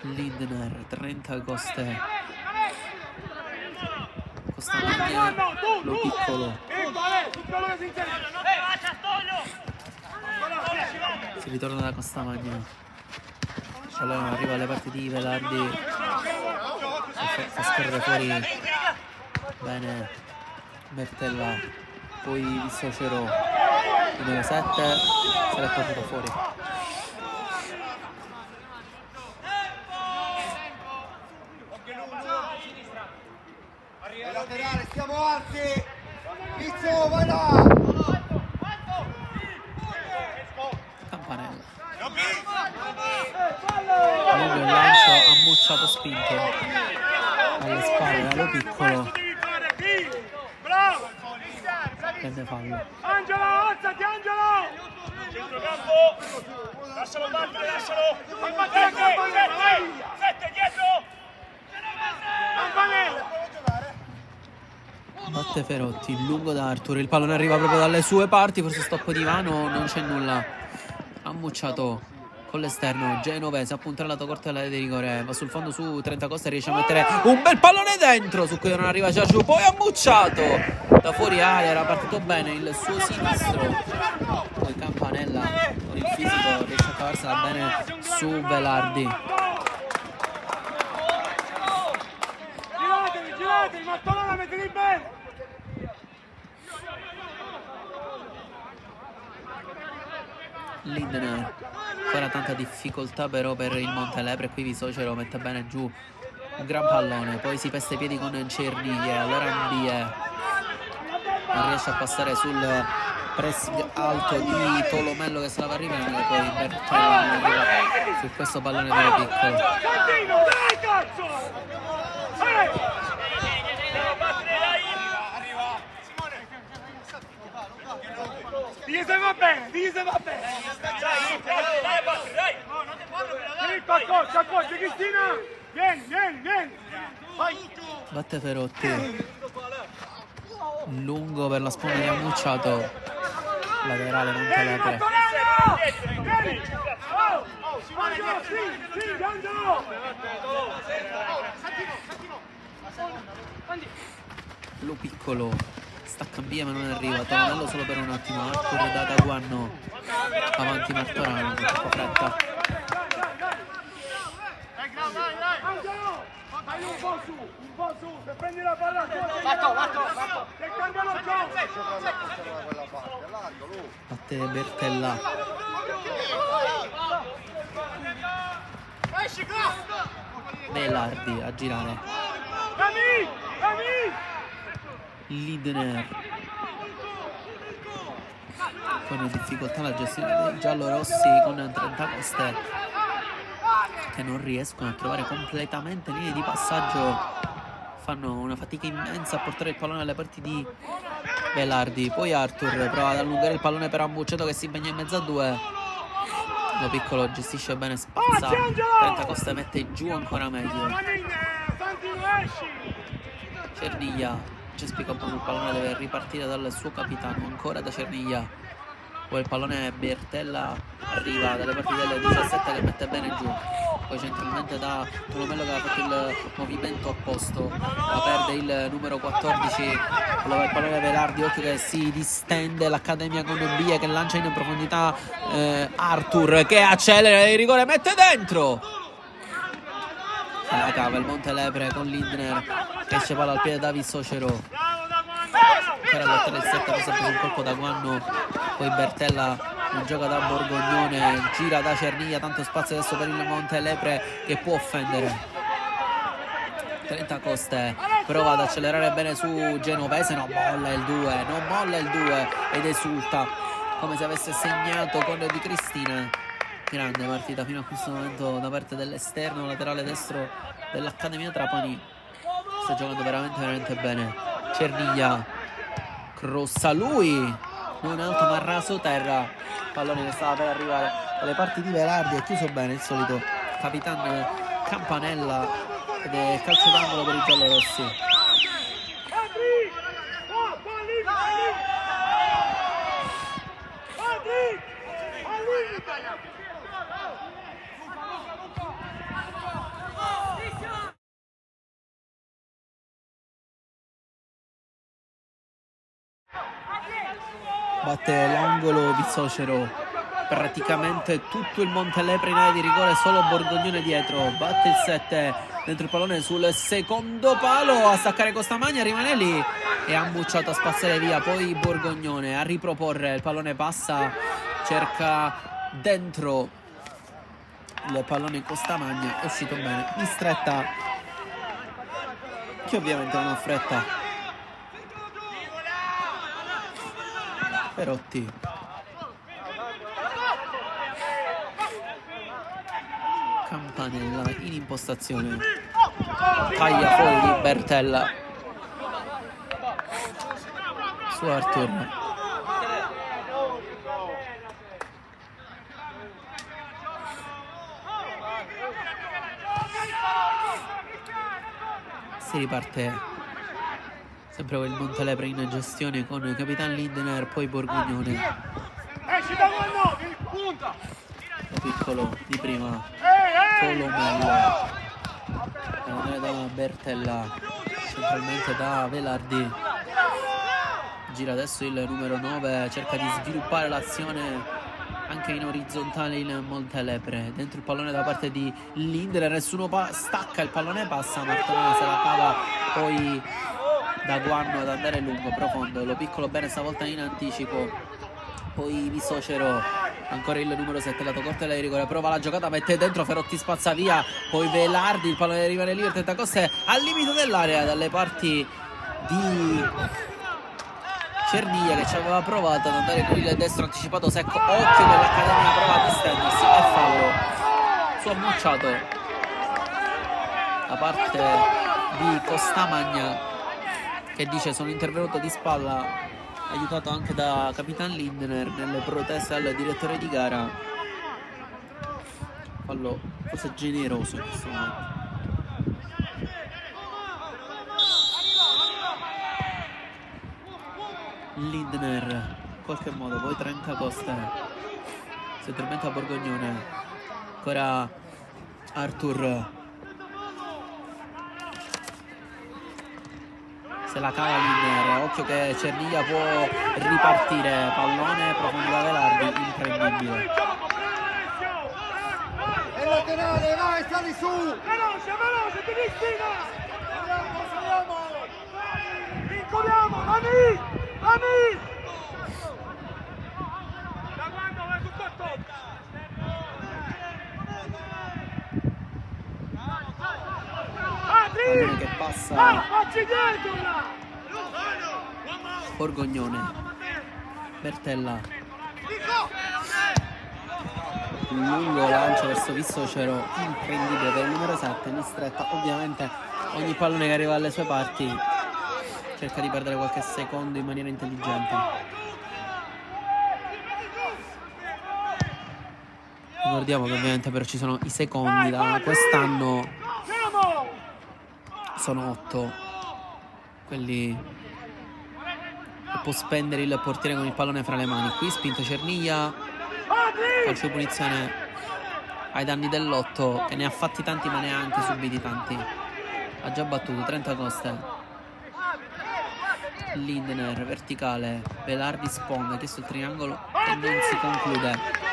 Lindner, 30 Coste, Costamagna, Lo Piccolo. Si ritorna da Costamagna. Allora arriva alle parti di Velardi. Fa scorrere fuori bene Bertella. Poi Vissocero, numero 7, se l'è portato fuori. Laterale, stiamo alti! Pizzo, vai là! Campanella. Lungo il lancio, ha mucciato spinto alle spalle, Lo Piccolo. Prende fallo. Angelo, alzati Angelo! Centrocampo! Lascialo battere, lascialo! Sette dietro! Campanella! Batte Ferotti, lungo da Arthur, il pallone arriva proprio dalle sue parti, forse stop di mano, non c'è nulla. Ha mucciato con l'esterno Genovese, appunto al lato corto dell'area di rigore, va sul fondo su 30 Costa e riesce a mettere un bel pallone dentro, su cui non arriva Giorgio, poi ha mucciato da fuori area, era partito bene il suo sinistro, poi Campanella con il fisico riesce a cavarsela bene su Velardi. Giratevi, Mattolona, mettili bene! Lindner, ancora tanta difficoltà però per il Montelepre, qui Visocero mette bene giù un gran pallone, poi si pesta i piedi con Cerniglia, allora Ambie non riesce a passare sul pressing alto di Tolomello che se la va a riprendere, poi Bertella arriva su questo pallone dello Piccolo. Santino, dai cazzo! Digli se va bene, digli se va bene! Accorci, Cristina! Vieni! Batte Ferotti, lungo per la sponda di Ammucciato, laterale Montelepre. Vieni! Angelo, sì, Angelo! Lo Piccolo stacca via ma non arriva, Tolomello solo per un attimo, Arthur da Taguanno avanti Martorano, troppo fretta. Angelo, fai un po' su, se prendi la palla Marco, che cambiano il gioco. Batte Bertella, Velardi a girare, Cami! Lindner con difficoltà la gestione dei giallorossi con 30 Coste che non riescono a trovare completamente linee di passaggio, fanno una fatica immensa a portare il pallone alle parti di Velardi. Poi Arthur prova ad allungare il pallone per Ammucciato che si impegna in mezzo a due, Lo Piccolo gestisce bene, spazza, 30 Coste mette giù ancora meglio. Cerniglia Cespica un po' sul pallone, deve ripartire dal suo capitano, ancora da Cerniglia, poi il pallone Bertella arriva dalle parti del 17 che mette bene giù, poi centralmente da Tolomello che ha fatto il movimento opposto, la perde il numero 14, allora il pallone Velardi, occhio che si distende l'Accademia con Bia che lancia in profondità Arthur che accelera il rigore, mette dentro, se la cava il Montelepre con Lindner che esce palla al piede da Vissocero, ancora lottare il 7, passa preso un colpo da Guanno, poi Bertella non gioca da Borgognone, gira da Cerniglia, tanto spazio adesso per il Montelepre che può offendere. 30 Coste prova ad accelerare bene su Genovese, non molla il 2 ed esulta come se avesse segnato con Di Cristina. Grande partita fino a questo momento da parte dell'esterno laterale destro dell'Accademia Trapani, sta giocando veramente bene. Cerniglia crossa lui, non alto ma raso terra, pallone che stava per arrivare dalle parti di Velardi. Ha chiuso bene il solito capitano Campanella ed è calcio d'angolo per i giallorossi. Batte l'angolo Vissocero, praticamente tutto il Montelepre in area di rigore, solo Borgognone dietro. Batte il 7, dentro il pallone sul secondo palo, a staccare Costamagna, rimane lì e ha ambucciato a spazzare via. Poi Borgognone a riproporre, il pallone passa, cerca dentro il pallone Costamagna, è uscito bene, in stretta, che ovviamente non ha fretta. Perotti, Campanella in impostazione, taglia fuori Bertella su Artur. Si riparte sempre con il Montelepre in gestione con Capitan Lindner, poi Borgognone. Piccolo di prima, Colomello, da Bertella, centralmente da Velardi. Gira adesso il numero 9, cerca di sviluppare l'azione anche in orizzontale il Montelepre. Dentro il pallone da parte di Lindner, nessuno stacca, il pallone passa, Martorana se la cava poi da Guanno ad andare lungo, profondo, lo piccolo bene stavolta in anticipo. Poi Vissocero, ancora il numero 7, lato corto e rigore, prova la giocata, mette dentro, Ferotti spazza via, poi Velardi, il pallone rimane lì, il tentacoste al limite dell'area dalle parti di Cerniglia, che ci aveva provato ad andare con il destro anticipato secco. Occhio dell'Accademia, prova a distendersi e fallo su ammucciato da parte di Costamagna, che dice sono intervenuto di spalla, aiutato anche da Capitan Lindner nelle proteste al direttore di gara. Fallo forse generoso in questo momento. Lindner in qualche modo, poi Trencacoste, si addormenta Borgognone, ancora Artur, se la cava Lindner, occhio che Cerniglia può ripartire, pallone profondo da Velardi, imprendibile. E laterale, vai, sali su! Veloce, Cristina! Saliamo! Vincoliamo, Ami! Da quando vai tutto a tocca? Pallone che passa Facci dietro là! Borgognone, Bertella, lungo lancio verso Vissocero, imprendibile per il numero 7 in stretta. Ovviamente ogni pallone che arriva alle sue parti cerca di perdere qualche secondo in maniera intelligente. Ricordiamo che ovviamente però ci sono i secondi, da quest'anno sono 8 quelli che può spendere il portiere con il pallone fra le mani. Qui spinto Cerniglia, calcio di punizione ai danni dell'8, che ne ha fatti tanti ma neanche subiti tanti. Ha già battuto Trencacoste. Lindner verticale, Velardi sponda, ha chiesto il triangolo e non si conclude.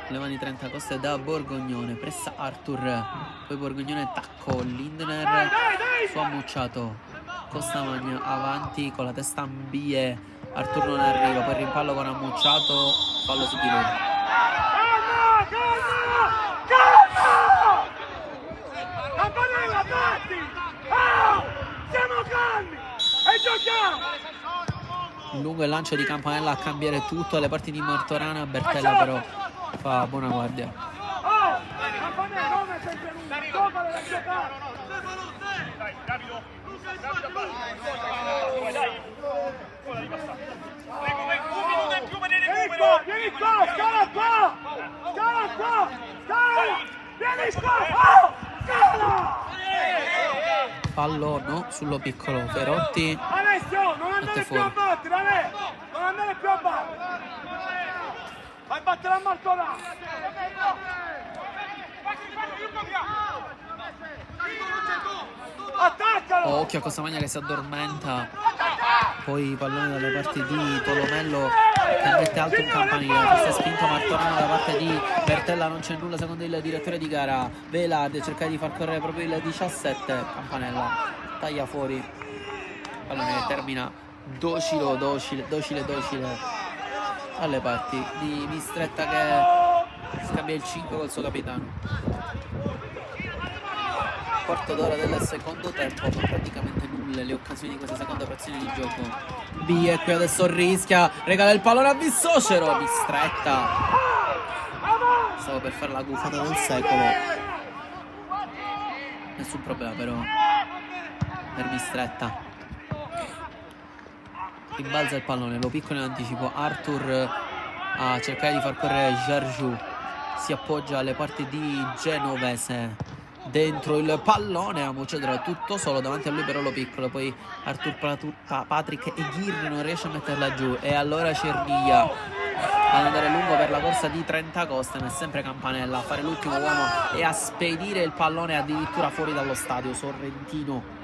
Le mani Trencacoste da Borgognone, pressa Artur, poi Borgognone tacco, Lindner su ammucciato, Costamagna avanti con la testa ambie, Artur non arriva, poi rimpallo con ammucciato, fallo su di lui. Campanella, batti! Siamo calmi e giochiamo! Lungo il lancio di Campanella a cambiare tutto alle parti di Martorana. Bertella però fa buona guardia. Campanella non è sempre lungo, gioca da giocare! sullo piccolo Perotti. Alessio, non andare più fuori. a battere, Ale! Non andare più a battere! Vai a battere a Martorana! Attaccalo! Oh, occhio a Costamagna che si addormenta. Poi i palloni dalle parti di Tolomello che mette alto un campanile. Questo è spinto Martorana da parte di Bertella, non c'è nulla secondo il direttore di gara. Velarde cerca di far correre proprio il 17. Campanella taglia fuori. Pallone che termina docile alle parti di Mistretta che scambia il 5 col suo capitano. Quarto d'ora del secondo tempo, ma praticamente nulle le occasioni di questa seconda frazione di gioco. Bie qui adesso rischia, regala il pallone a Vissocero, Mistretta. Stavo per fare la gufata del secolo. Nessun problema però per Mistretta. Rimbalza il pallone, lo piccola in anticipo. Arthur a cercare di far correre Jarju. Si appoggia alle parti di Genovese. Dentro il pallone a Mocedra tutto solo, davanti a lui però lo piccolo, poi Arthur Patrick Eghir non riesce a metterla giù e allora Cerniglia ad andare lungo per la corsa di 30 Coste, ma è sempre Campanella a fare l'ultimo uomo e a spedire il pallone addirittura fuori dallo stadio sorrentino.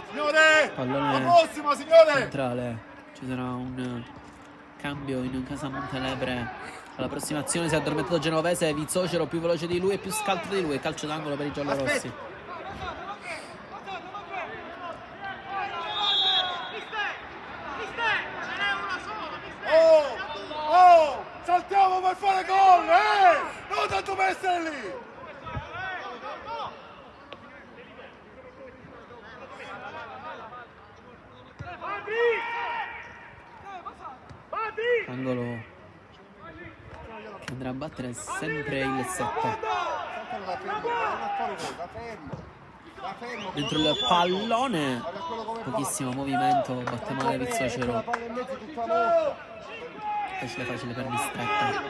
Signore, Pallone la prossima, signore! centrale, ci sarà un cambio in casa Montelebre. Alla prossima azione si è addormentato Genovese, Vissocero più veloce di lui e più scaltro di lui, calcio d'angolo per i giallorossi. Oh, saltiamo per fare gol, non tanto per essere lì! Angolo che andrà a battere sempre il 7. Dentro il pallone, pochissimo movimento, batte male Vissocero. Facile per Mistretta.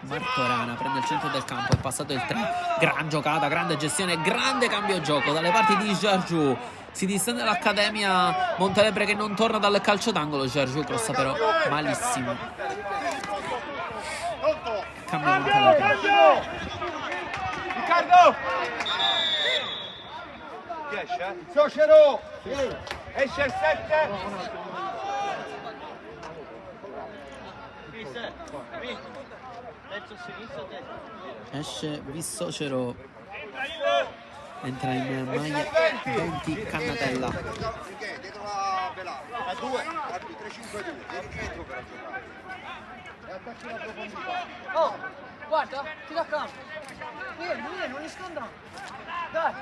Martorana prende il centro del campo, è passato il 3. Gran giocata, grande gestione, grande cambio gioco dalle parti di Jarju. Si distende l'Accademia Montelebre che non torna dal calcio d'angolo. Jarju crossa però malissimo. Cambio Montelebre. Riccardo! Chi esce? Vissocero! Esce il 7! Esce Vissocero, entra in maglia 20 Cannatella. Dietro la Velarde. A 2. Arbitro 5-2. Vieni dietro per giocare. E attacchi la profondità. Oh, guarda, ti da campo. Vieni, non nascondere. Dai,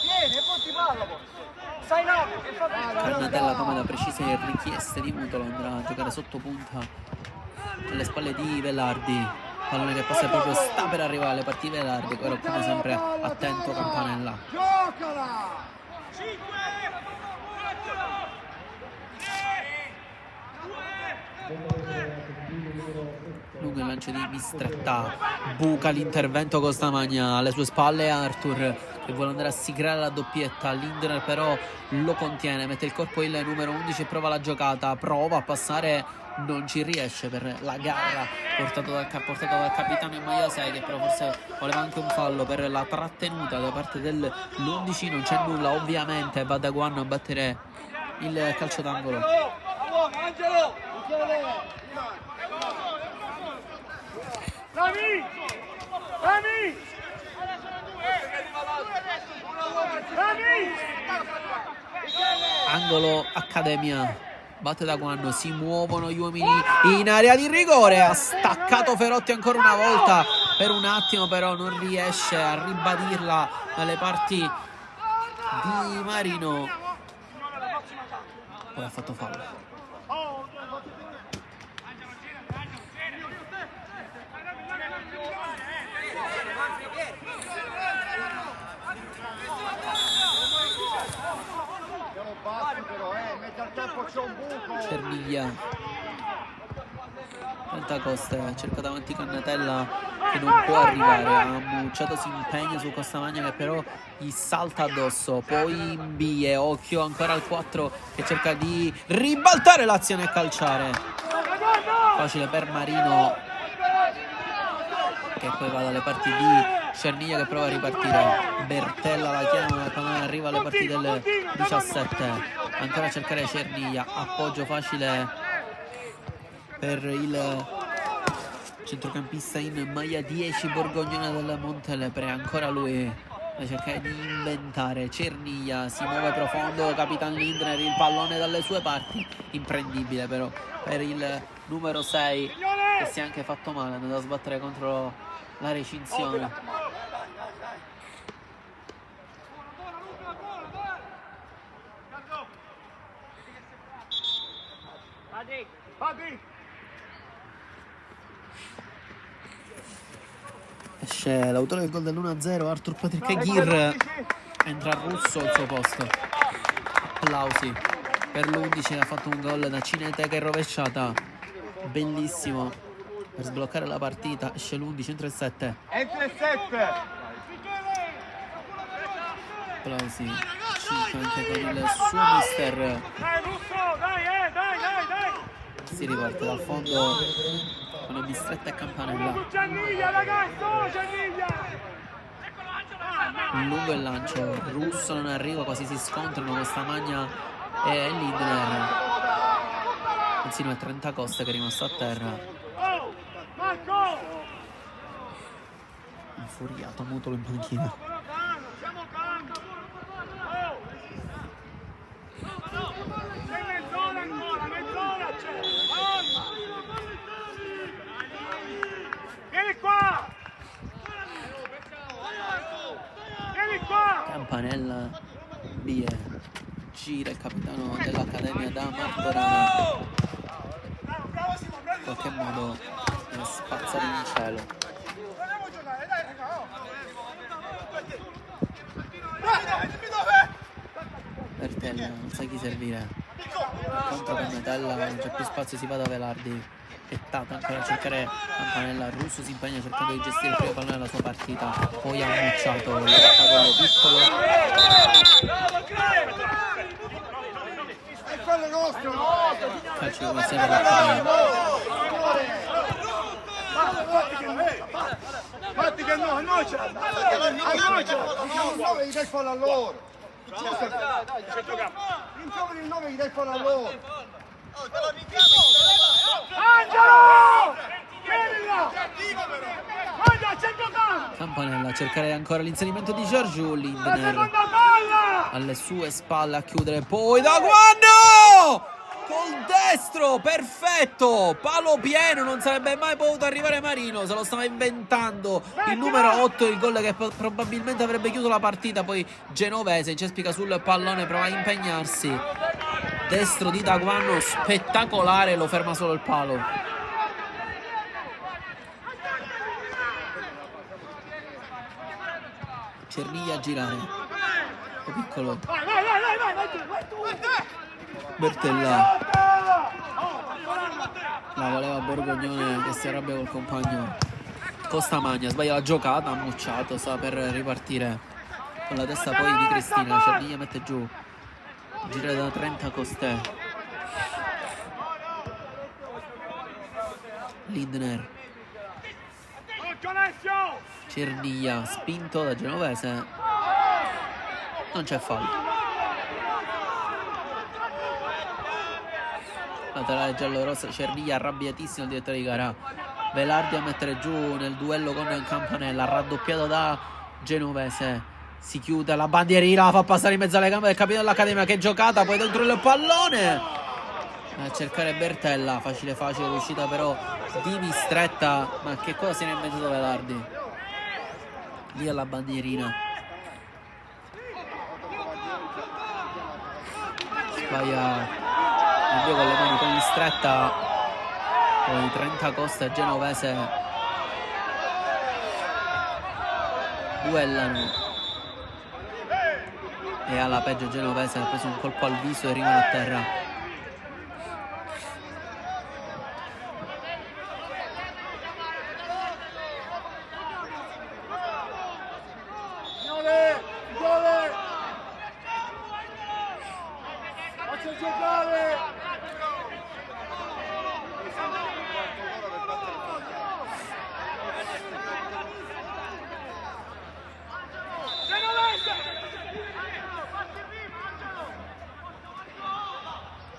vieni e poi ti parla poi. Stai là e fa Cannatella come da precise richieste di Mutolo andrà a giocare sotto punta alle spalle di Velardi. Pallone che passa proprio, sta per arrivare alle partite Velardi, però come sempre attento Campanella. Giocala! Lungo il lancio di Mistretta, buca l'intervento Costamagna, alle sue spalle Arthur che vuole andare a siglare la doppietta. Lindner però lo contiene, mette il corpo il numero 11 e prova la giocata, prova a passare, non ci riesce per la gara portato dal capitano in maglia 6 che però forse voleva anche un fallo per la trattenuta da parte dell'11. Non c'è nulla, ovviamente Badaguan a battere il calcio d'angolo. Angelo! Rami! Angolo Accademia, batte da quando si muovono gli uomini in area di rigore. Ha staccato Ferotti ancora una volta, per un attimo però non riesce a ribadirla dalle parti di Marino, poi ha fatto fallo. Cerniglia, 30 Coste, cerca davanti Cannatella che non può arrivare, ha Mucciato si impegna su Costamagna che però gli salta addosso, poi Imbie, occhio ancora al 4 che cerca di ribaltare l'azione e calciare, facile per Marino che poi va dalle parti di Cerniglia che prova a ripartire, Bertella la chiama, il pallone arriva alle parti del 17, ancora a cercare Cerniglia, appoggio facile per il centrocampista in maglia 10 Borgognone del Montelepre, ancora lui a cercare di inventare. Cerniglia si muove profondo, Capitan Lindner, il pallone dalle sue parti, imprendibile però per il numero 6 che si è anche fatto male, andando a sbattere contro la recinzione. Esce l'autore del gol dell'1-0, Arthur Patrick Aguirre, entra Russo al suo posto. Applausi per l'11 che ha fatto un gol da cineteca e rovesciata, bellissimo per sbloccare la partita. Esce l'11, entra il 7. Entra il 7. Applausi 5 anche con il suo mister, si riparte dal fondo con la mistretta e Campanella. Lungo il lancio, Russo non arriva, quasi si scontrano Costamagna e Lindner. Insieme a 30 Coste che è rimasto a terra. Infuriato Mutolo in panchina. Campanella, Bie, gira il capitano dell'Accademia da Martorana, in qualche modo deve spazzare in cielo. Bertella non sa chi servire, contro Cannatella, non c'è più spazio, si va da Velardi. Pettata ancora a cercare Campanella, Russo si impegna cercando di gestire il primo pallone della sua partita, poi ha Mucciato l'attacco piccolo. E quello nostro! Calcio come sempre l'Accademia. Fatti che no, a noi ce l'ha! Il 9 gli dai il fallo a loro! Rimproveri il 9 gli dai il fallo a loro! Angelo! Vieni Guarda, c'è giocato! Campanella a cercare ancora l'inserimento di Giorgio, Lindner palla! alle sue spalle a chiudere, poi da quando col destro, perfetto, palo pieno, non sarebbe mai potuto arrivare Marino, se lo stava inventando il numero 8, il gol che probabilmente avrebbe chiuso la partita. Poi Genovese incespica sul pallone, prova a impegnarsi, destro di Daguanno spettacolare, lo ferma solo il palo. Cerniglia a girare, un piccolo, Vai Bertella la voleva Borgognone che si arrabbia col compagno. Costamagna sbaglia la giocata, ha Mucciato, sta per ripartire con la testa poi di Cristina. Cerniglia mette giù, gira da 30 Coste, Lindner, Cerniglia spinto da Genovese, non c'è fallo. Laterale giallo-rossa, Cerniglia arrabbiatissimo, il direttore di gara. Velardi a mettere giù nel duello con Campanella, raddoppiato da Genovese. Si chiude la bandierina, la fa passare in mezzo alle gambe del capitano dell'Accademia, che giocata, poi dentro il pallone a cercare Bertella, facile l'uscita però di mistretta. Ma che cosa si è inventato Velardi? Via la bandierina, sbaglia invio con le mani con mistretta, poi 30 Costa e Genovese duellano e alla peggio Genovese ha preso un colpo al viso e rimane a terra. giocare!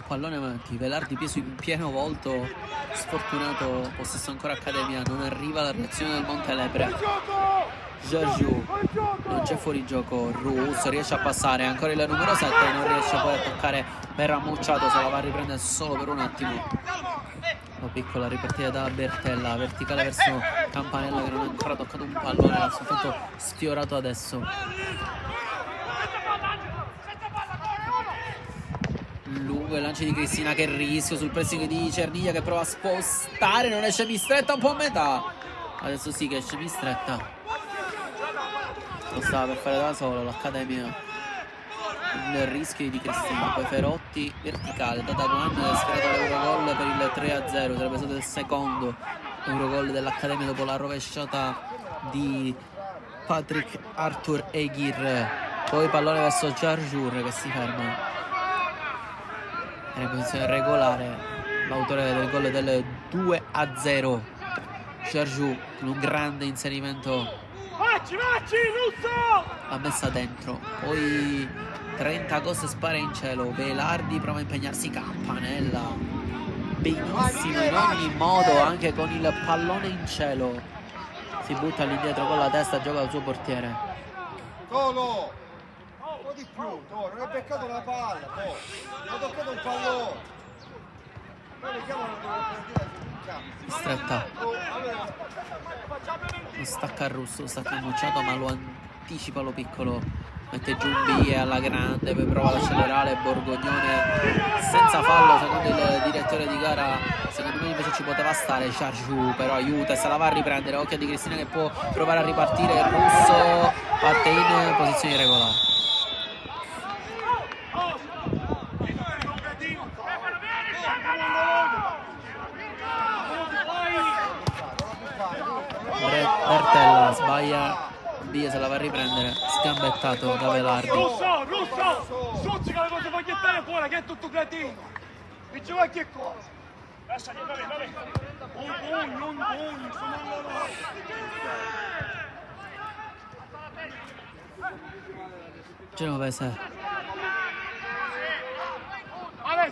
Pallone avanti, Velardi Piesu in pieno volto, sfortunato, possesso ancora Accademia, non arriva la reazione del Montelebre. Giorgiu, non c'è fuorigioco, Russo riesce a passare, ancora il numero 7, non riesce poi a toccare Berramucciato, se la va a riprendere solo per un attimo. Una piccola ripartita da Bertella, verticale verso Campanella che non ha ancora toccato un pallone, l'ha soltanto sfiorato adesso. Lungo il lancio di Cristina, che rischio sul pressing di Cerniglia che prova a spostare, non esce Mistretta, un po' a metà. Adesso sì che esce Mistretta, lo stava per fare da solo l'Accademia. Il rischio di Cristina, poi Ferotti verticale da Daguan, ha sfiorato l'Eurogol per il 3-0, sarebbe stato il secondo Eurogol dell'Accademia dopo la rovesciata di Patrick Arthur Egir. Poi pallone verso Jarjur che si ferma. Era in posizione regolare l'autore del gol del 2-0, Jarjur, con un grande inserimento, l'ha messa dentro. Poi 30 cose spara in cielo, Velardi prova a impegnarsi, Campanella benissimo in ogni modo, anche con il pallone in cielo si butta all'indietro con la testa, gioca al suo portiere. Tolo, un po' di più, Tolo, non ha beccato la palla, Tolo, ha toccato un pallone. Poi le chiamano Stretta, lo stacca Russo, stacca Mucciato, ma lo anticipa lo piccolo, mette giù un bie alla grande, poi prova ad accelerare Borgognone senza fallo secondo il direttore di gara. Secondo me invece ci poteva stare Jarjur, però aiuta e se la va a riprendere. Occhio di Cristina che può provare a ripartire, il Russo parte in posizione irregolare. Bertella sbaglia, Bia se la va a riprendere, sgambettato da Velardi. Russo, stuzzica le cose fogliettare fuori, che è tutto cretino. Dice qualche cosa. Lasciali, vabbè. Un pugno, Genovese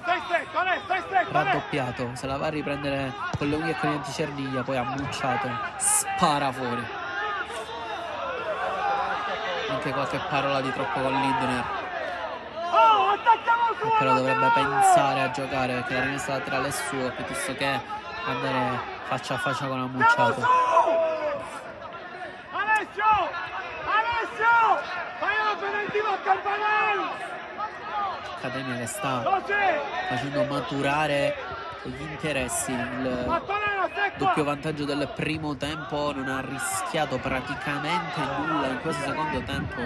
stai stretto. raddoppiato, se la va a riprendere con le unghie e con i denti Cerniglia, poi ha Mucciato, spara fuori. Anche qualche parola di troppo con Lindner, però dovrebbe pensare a giocare perché la rimessa laterale è sua piuttosto che andare faccia a faccia con Mucciato. Alessio, fai una preventiva a Campanella. Accademia che sta facendo maturare gli interessi, il doppio vantaggio del primo tempo, non ha rischiato praticamente nulla in questo secondo tempo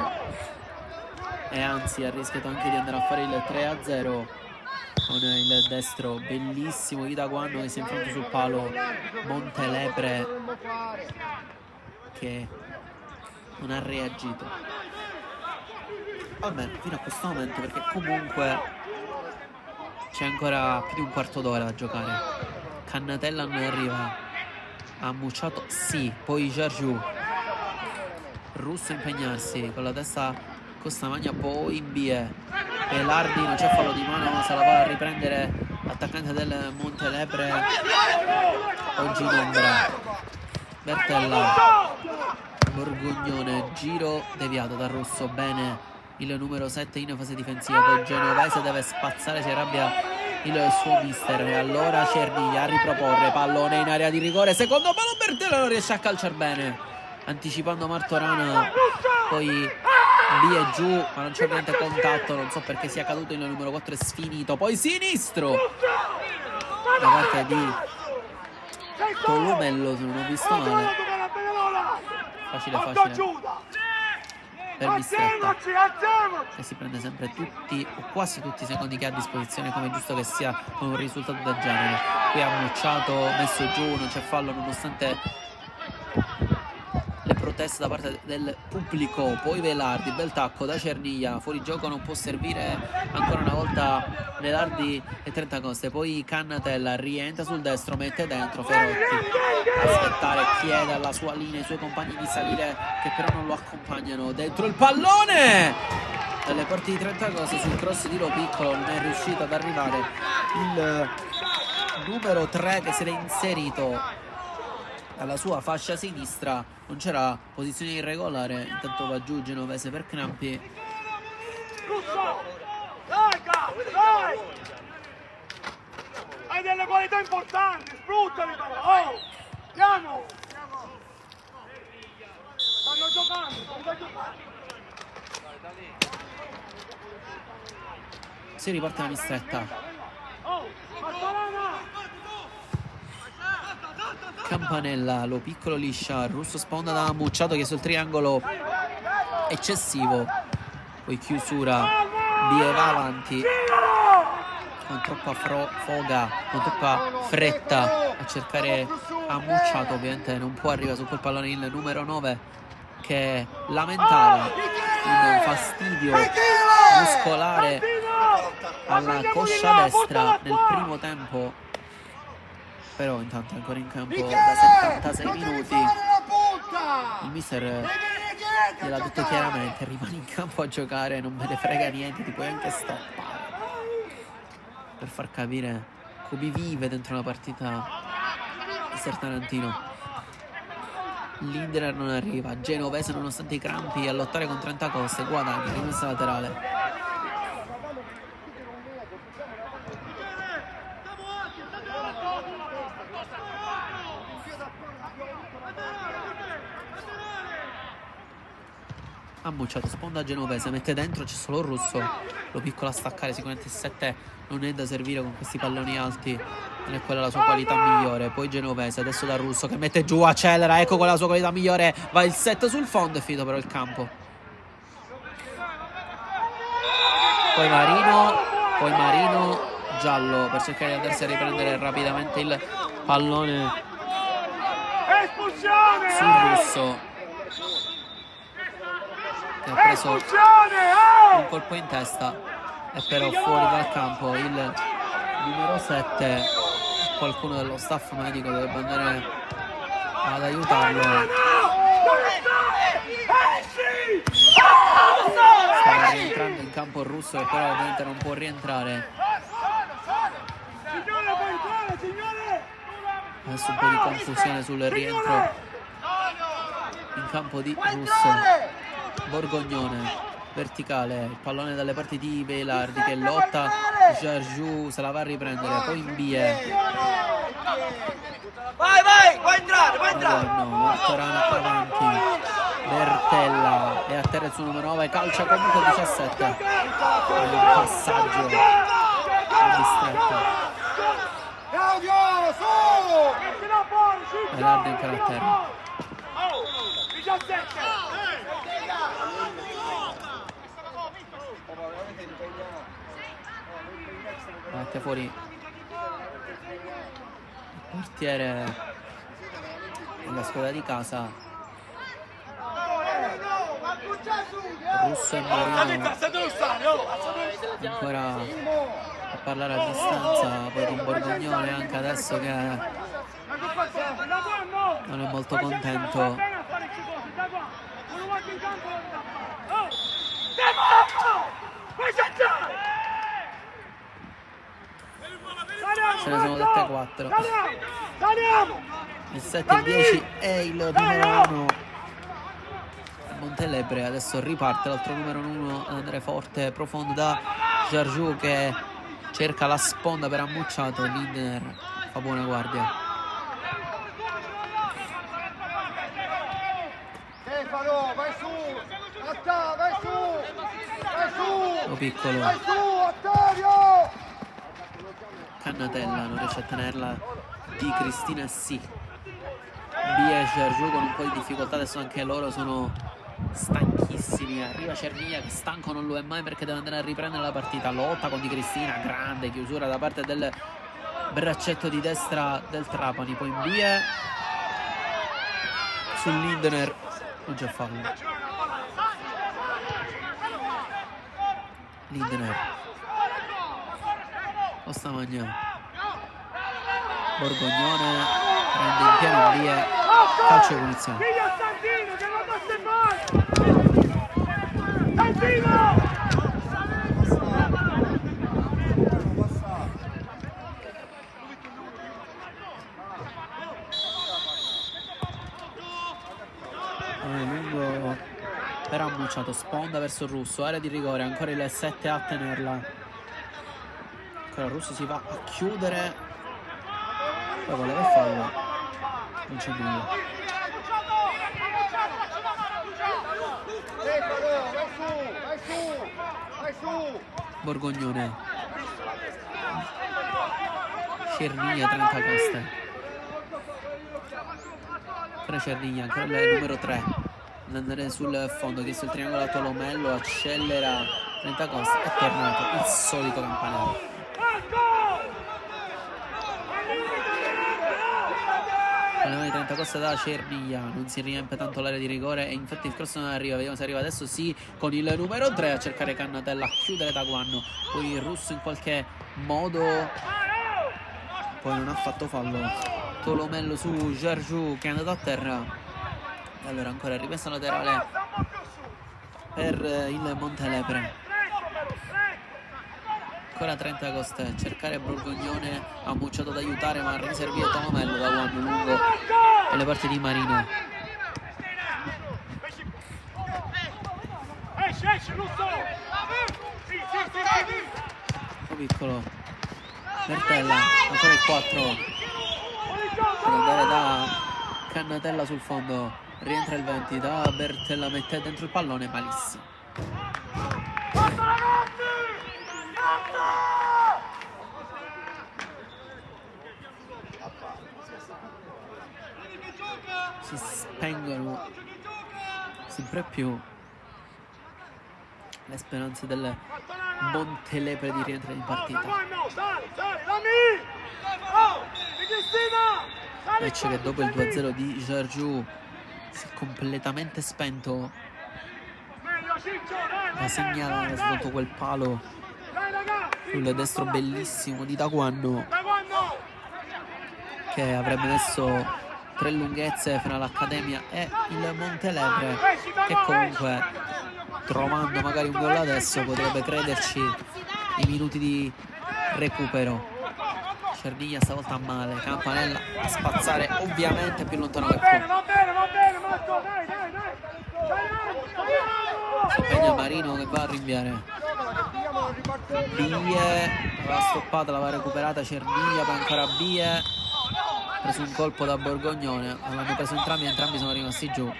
e anzi ha rischiato anche di andare a fare il 3-0 con il destro bellissimo di Daguan che si infronta sul palo, Montelebre che non ha reagito almeno fino a questo momento, perché comunque c'è ancora più di un quarto d'ora da giocare. Cannatella non arriva, ha Mucciato sì, poi Jarjur, Russo a impegnarsi con la testa Costa Magna, poi in bie Velardi, non c'è fallo di mano, se la va a riprendere l'attaccante del Montelebre oggi in ombra. Bertella, Borgognone, giro deviato da Russo, bene il numero 7 in fase difensiva, poi Genovese deve spazzare, si arrabbia il suo mister e allora Cerniglia a riproporre, pallone in area di rigore, secondo palo, Bertella non riesce a calciare bene, anticipando Martorana, poi via giù ma non c'è niente contatto, non so perché sia caduto il numero 4, è sfinito, poi sinistro da parte di Tolumello, se non ho visto male, facile per Mistretta che si prende sempre tutti o quasi tutti i secondi che ha a disposizione, come è giusto che sia con un risultato del genere. Qui ha Mucciato, messo giù, non c'è fallo nonostante le proteste da parte del pubblico. Poi Velardi, bel tacco da Cerniglia, fuori gioco, non può servire ancora una volta Velardi e Trentacoste. Poi Cannatella rientra sul destro, mette dentro Ferotti, aspettare, chiede alla sua linea ai suoi compagni di salire, che però non lo accompagnano. Dentro il pallone dalle parti di Trentacoste sul cross di Lo Piccolo, non è riuscito ad arrivare il numero 3 che si era inserito alla sua fascia sinistra. Non c'era posizione irregolare, intanto va giù Genovese per Crampi. Dai! Hai delle qualità importanti, sfruttali però! Oh! Andiamo! Stanno giocando! Si riparte la mistretta. Oh! Martorana! Campanella, Lo Piccolo liscia, Russo sponda da Mucciato che sul triangolo eccessivo, poi chiusura, Bie va avanti con troppa foga, con troppa fretta a cercare Mucciato, ovviamente non può arrivare su quel pallone il numero 9 che lamentava un fastidio muscolare alla coscia destra nel primo tempo. Però intanto è ancora in campo da 76 minuti. Il mister gliel'ha detto chiaramente: rimani in campo a giocare, non me ne frega niente, ti puoi anche stoppare, per far capire come vive dentro una partita mister Tarantino. Lindener non arriva, Genovese nonostante i crampi a lottare con Trentacoste, guadagna rimessa laterale. Ha Mucciato, sponda Genovese, mette dentro, c'è solo Russo. Lo Piccolo a staccare, sicuramente il 7 non è da servire con questi palloni alti, non è quella la sua qualità migliore. Poi Genovese, adesso da Russo che mette giù, accelera, ecco quella la sua qualità migliore, va il 7 sul fondo, è finito però il campo. Poi Marino, giallo per cercare di andarsi a riprendere rapidamente il pallone sul Russo, che ha preso un colpo in testa e però fuori dal campo il numero 7. Qualcuno dello staff medico dovrebbe andare ad aiutarlo. Sta rientrando in campo il Russo, che però ovviamente non può rientrare. Adesso un po' di confusione sul rientro in campo di Russo. Borgognone, verticale, il pallone dalle parti di Velardi che lotta, Jargiu se la va a riprendere, poi Imbie. Puoi entrare! No, Martorana avanti, Bertella è a terra il suo numero 9, calcia comunque 17. Un passaggio distretto. Velardi ancora a terra. 17! Mette fuori il portiere della squadra di casa. Russo e Marino ancora a parlare a distanza, poi con Borgognone anche adesso che non è molto contento. Se ne sono dette 4. Il 7, il 10 e il numero 1 Montelebre. Adesso riparte l'altro numero 1 ad andare forte, profondo da Jargiu che cerca la sponda per Ammucciato. Lindener fa buona guardia. Stefano, vai su! Vai su! Lo Piccolo. Vai su, Ottavio! Cannatella non riesce a tenerla, Di Cristina sì. Bie e Jargiu con un po' di difficoltà, adesso anche loro sono stanchissimi. Arriva Cerniglia che stanco non lo è mai perché deve andare a riprendere la partita. Lotta con Di Cristina, grande chiusura da parte del braccetto di destra del Trapani. Poi Bie su Lindener Non c'è fallo. Lindner. Ostamagna. Borgognone prende in pieno via. Calcio di punizione. Figlia Santino che non batte mai! Santino! Lungo per Ammucciato, sponda verso il Russo, area di rigore, ancora il 7 a tenerla. Ancora il Russo si va a chiudere, poi voleva fallo, non c'è nulla. Vai su! Borgognone, Cernia, 30 Coste. Cernia, ancora il numero 3 andare sul fondo, che sul triangolo a Tolomello, accelera 30 Coste, è tornato il solito campanello. Con le mani 30 Coste da Cernia, non si riempie tanto l'area di rigore e infatti il cross non arriva, vediamo se arriva adesso, sì, con il numero 3 a cercare Cannatella, a chiudere Taguanno, poi il Russo in qualche modo, poi non ha fatto fallo. Tolomello su Giorgiu che è andato a terra. E allora ancora rimessa laterale per il Montelepre. Ancora 30 Coste, cercare Borgognone, Ammucciato ad aiutare, ma riservia Tolomello da Guanno lungo e le parti di Marino. Un piccolo Bertella, ancora il 4 per andare da Cannatella sul fondo, rientra il 20 da Bertella, mette dentro il pallone, malissimo. Si spengono sempre più le speranze del Montelepre di rientrare in partita. Match che dopo il 2-0 di Giorgiu si è completamente spento, la segnala sotto quel palo sul destro bellissimo di Taguanno, che avrebbe messo 3 lunghezze fra l'Accademia e il Montelepre, che comunque trovando magari un gol adesso potrebbe crederci i minuti di recupero. Cernia stavolta male, Campanella a spazzare ovviamente più lontano che può. Si impegna Marino che va a rinviare. Bie l'aveva stoppata, l'aveva recuperata Cernia, poi ancora Bie, ha preso un colpo da Borgognone, l'hanno preso entrambi sono rimasti giù.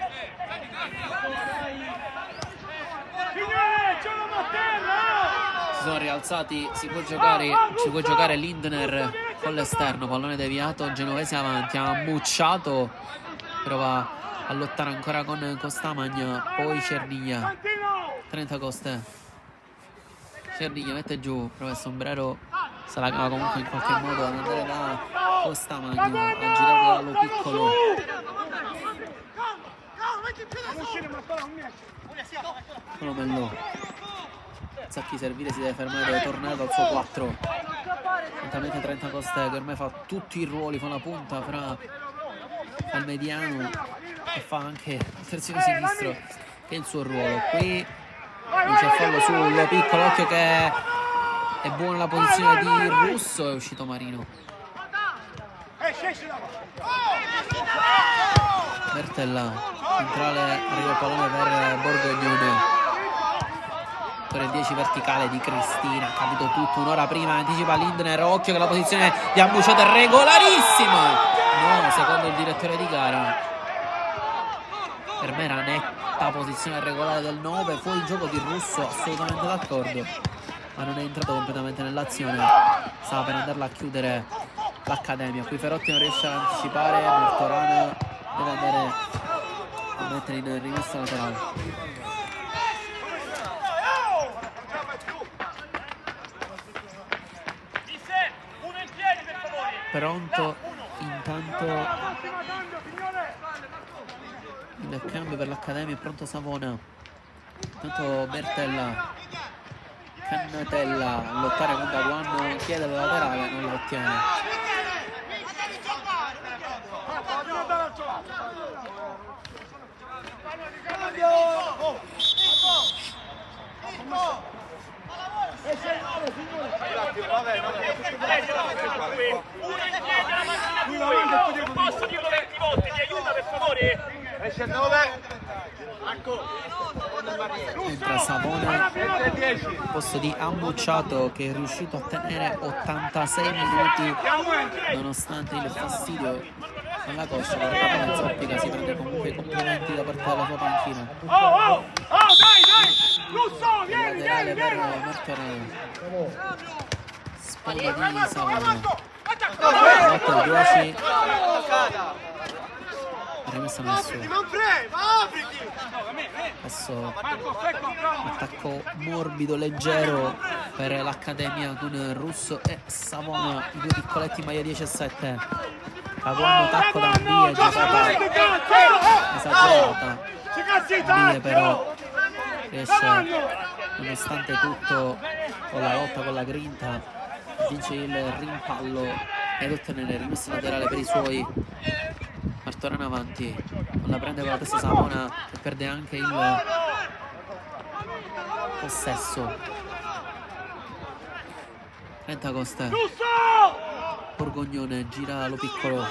Si sono rialzati, si può giocare Lindner con l'esterno, pallone deviato, Genovese avanti, ha Ammucciato, prova a lottare ancora con Costamagna, poi Cernia, 30 Coste, Cernia mette giù, prova il sombrero, se la cava comunque in qualche modo ad andare da Costamagna, a girare dallo piccolo. Tolomello, Zacchi servire, si deve fermare, deve tornare dal suo 4. Lentamente 30 Coste che ormai fa tutti i ruoli, fa la punta fra il mediano e fa anche il terzino sinistro che è il suo ruolo. Qui non c'è fallo sul piccolo, occhio che è buona la posizione di Russo, è uscito Marino. Bertella, centrale, arriva il pallone per Borgognone. Per il 10 verticale di Cristina, ha capito tutto un'ora prima, anticipa Lindner, occhio che la posizione di Ammucciato è regolarissima. No, secondo il direttore di gara, per me era netta posizione regolare del 9, fuori gioco di Russo, assolutamente d'accordo, ma non è entrato completamente nell'azione, stava per andarla a chiudere l'Accademia. Qui Ferotti non riesce ad anticipare, Martorana deve andare a mettere in rimessa laterale. Pronto intanto Il cambio per l'Accademia, è pronto Savona. Intanto Bertella, Cannatella a lottare con Daguan, chiede la laterale, non la ottiene. Posso dirlo 20 volte, mi aiuta per favore? Esce il 9. Entra Savona al posto di Ammucciato, che è riuscito a tenere 86 minuti nonostante il fastidio alla coscia. Per la Zoppica si prende comunque i complimenti da parte della sua panchina. Oh, dai! Russo, vieni! Laterale per Martorana. Sponda di Savona. Batte il 10. Rimessa nessuno. Adesso attacco morbido, leggero per l'Accademia con Russo e Savona, i due piccoletti in maglia 10 e 7. Caguano, tacco da Ambie, giocata esagerata. Ambie però riesce, nonostante tutto, con la lotta, con la grinta, vince il rimpallo ed ottenere rimessa laterale per i suoi. Martorana avanti, non la prende con la testa Savona, che perde anche il possesso. Costa, Borgognone, gira lo piccolo,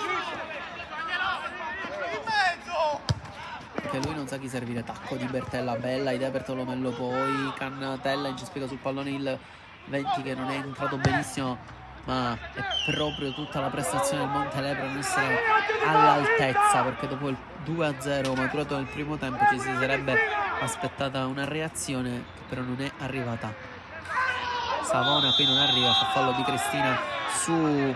che lui non sa chi servire. Tacco di Bertella, bella idea per Tolomello, poi Cannatella incespica sul pallone il 20 che non è entrato benissimo, ma è proprio tutta la prestazione del Montelepro non essere all'altezza, perché dopo il 2-0 maturato nel primo tempo ci si sarebbe aspettata una reazione che però non è arrivata. Savona qui non arriva, fa fallo di Cristina su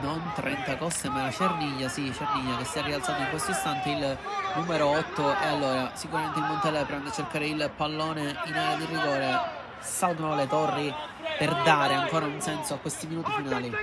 non Trentacoste ma Cerniglia, sì, Cerniglia che si è rialzato in questo istante, il numero 8, e allora sicuramente il Montelepro andrà a cercare il pallone in area di rigore. Saltano le torri per dare ancora un senso a questi minuti finali.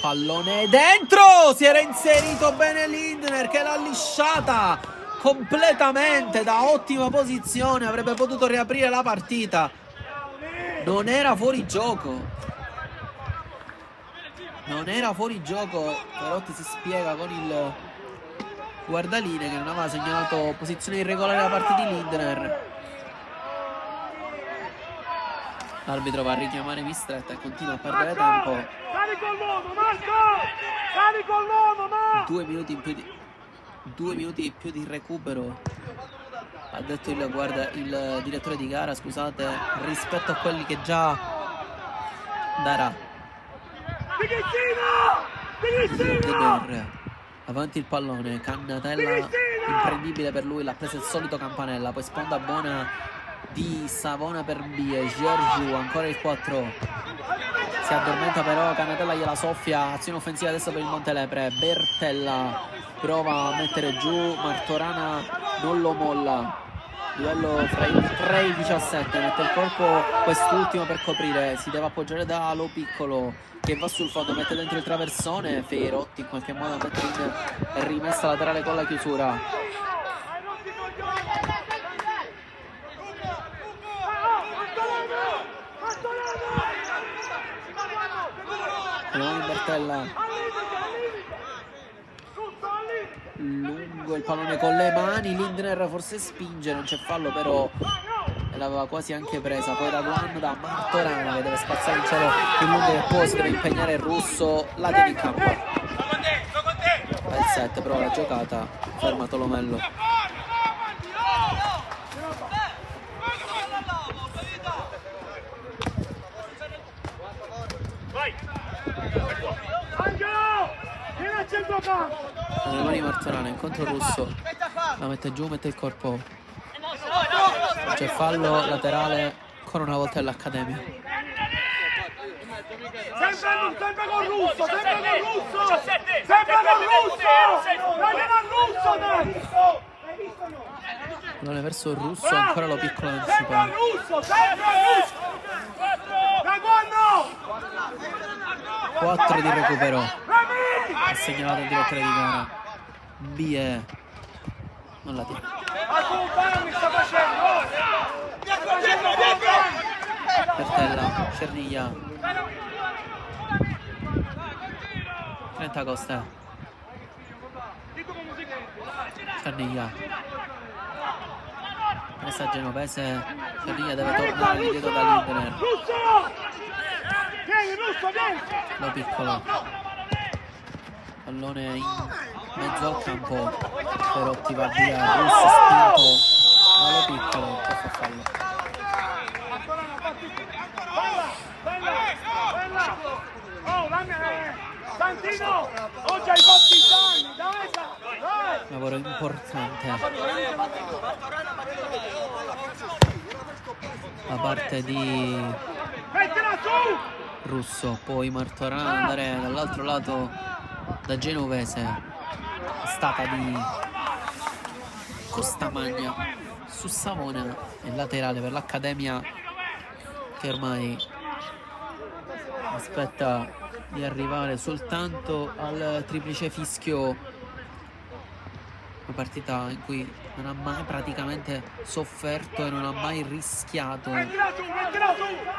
Pallone dentro, si era inserito bene Lindner che l'ha lisciata completamente da ottima posizione, avrebbe potuto riaprire la partita, non era fuori gioco, Perotti si spiega con il guardaline che non aveva segnalato posizione irregolare da parte di Lindner. L'arbitro va a richiamare Mistretta e continua a perdere tempo. Sali con l'uomo, Marco! Sali con l'uomo, ma! 2 minuti in più di recupero, ha detto il direttore di gara, scusate, rispetto a quelli che già darà. Lindner, avanti il pallone, Cannatella imprendibile per lui, l'ha preso il solito Campanella, poi sponda buona di Savona per Bie, Giorgiu, ancora il 4, si addormenta però, Cannatella gliela soffia, azione offensiva adesso per il Montelepre, Bertella prova a mettere giù, Martorana non lo molla, duello fra il 3 e il 17, mette il colpo quest'ultimo per coprire, si deve appoggiare da Lo Piccolo che va sul fondo, mette dentro il traversone, Feirotti in qualche modo mette in rimessa laterale con la chiusura. Bertella lungo il pallone con le mani, Lindner forse spinge, non c'è fallo però l'aveva quasi anche presa, poi Raduan da Martorana che deve spazzare in cielo più lungo che può, si deve impegnare il Russo, la tiene in campo, bel set però la giocata ferma Tolomello. Le mani Martorana, incontro Russo, la mette giù, mette il corpo, c'è fallo laterale ancora una volta dell'Accademia. Sempre con Russo! Sempre con Russo! Dagliela al Russo, dai! Pallone verso il Russo, ancora lo piccola in Sempre al anticipo. Russo! Sempre al Russo! Da quando? 4 di recupero. Rami! Ha segnalato il direttore di gara. Bie. Non la tiene. Alcun mi sta facendo! Bertella, Cerniglia. 30 Costa. Cerniglia. Presa genovese. Cerniglia deve tornare indietro da Lindener. Russo! Vieni, Russo, vieni! Lo piccolo. Pallone in mezzo al campo. Perotti va via. Russo spinto. Ma lo piccolo che fa fallo. Bella! Oh, Santino! Oggi hai fatto i danni, dai! Lavoro importante da parte di Mettila su! Russo, poi Martorano andare dall'altro lato da genovese. È stata di Costamagna su Savona, il laterale per l'Accademia che ormai aspetta di arrivare soltanto al triplice fischio. Una partita in cui non ha mai praticamente sofferto e non ha mai rischiato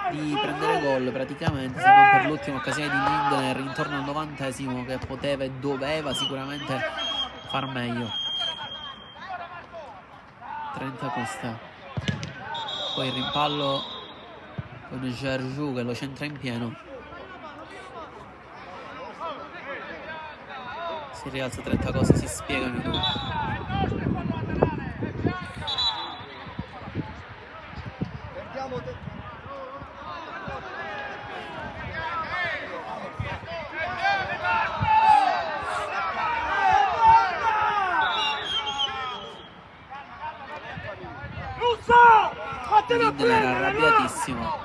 di prendere gol praticamente, se non per l'ultima occasione di Lindener intorno al 90esimo, che poteva e doveva sicuramente far meglio. 30 Costa, poi il rimpallo con Gergiu che lo centra in pieno. Si rialza 30 Costa, si spiegano i due. Lindener arrabbiatissimo.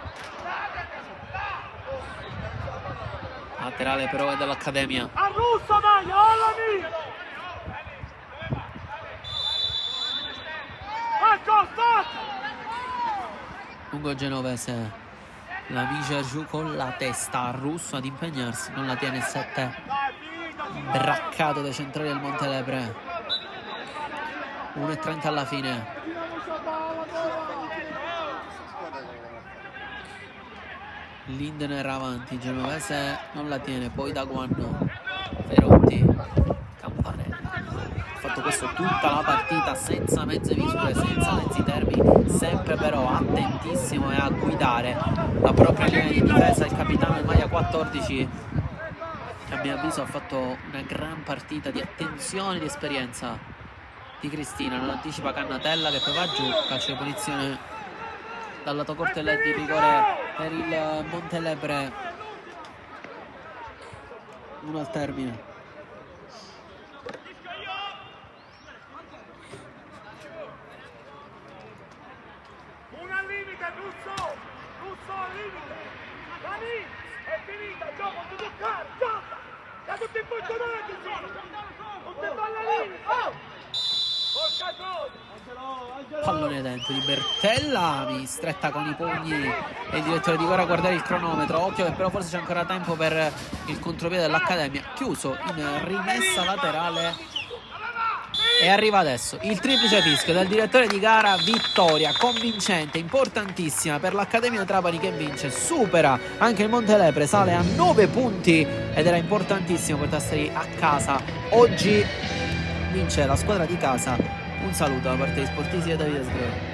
Laterale però è dell'Accademia. A Russo, dai, allami! Lungo genovese. La Miger giù con la testa a Russo ad impegnarsi. Non la tiene il 7. Braccato dai centrali del Montelebre. 1:30 alla fine. Lindener avanti, genovese non la tiene, poi da Guanno, Perotti, Campanella. Ha fatto questo tutta la partita senza mezze misure, senza mezzi termini, sempre però attentissimo e a guidare la propria linea di difesa. Il capitano in maglia 14, che a mio avviso ha fatto una gran partita di attenzione e di esperienza di Cristina. Non anticipa Cannatella che poi va giù, calcio di punizione dal lato corto di rigore per il Montelebre. 1 al termine. Uno al limite, Russo al limite. Dani, è finita, gioco, non ti toccare, gioca. Da tutti i punti non ti falla limite. Pallone dentro di Bertella, mi stretta con i pugni e il direttore di gara a guardare il cronometro. Occhio che però forse c'è ancora tempo per il contropiede dell'Accademia. Chiuso in rimessa laterale e arriva adesso il triplice fischio del direttore di gara. Vittoria convincente, importantissima per l'Accademia Trapani, che vince, supera anche il Montelebre, sale a 9 punti ed era importantissimo portarseli a casa. Oggi vince la squadra di casa. Un saluto da parte di Sportivi e Davide Sgroi.